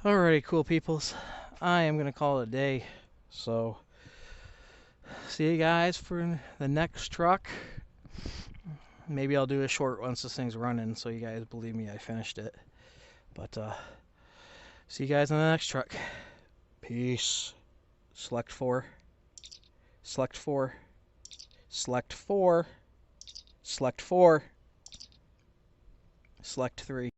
Speaker 1: Alrighty, cool peoples. I am going to call it a day. So, see you guys for the next truck. Maybe I'll do a short once this thing's running so you guys believe me I finished it. But, see you guys in the next truck. Peace. Select 4. Select 4. Select 4. Select 4. Select 3.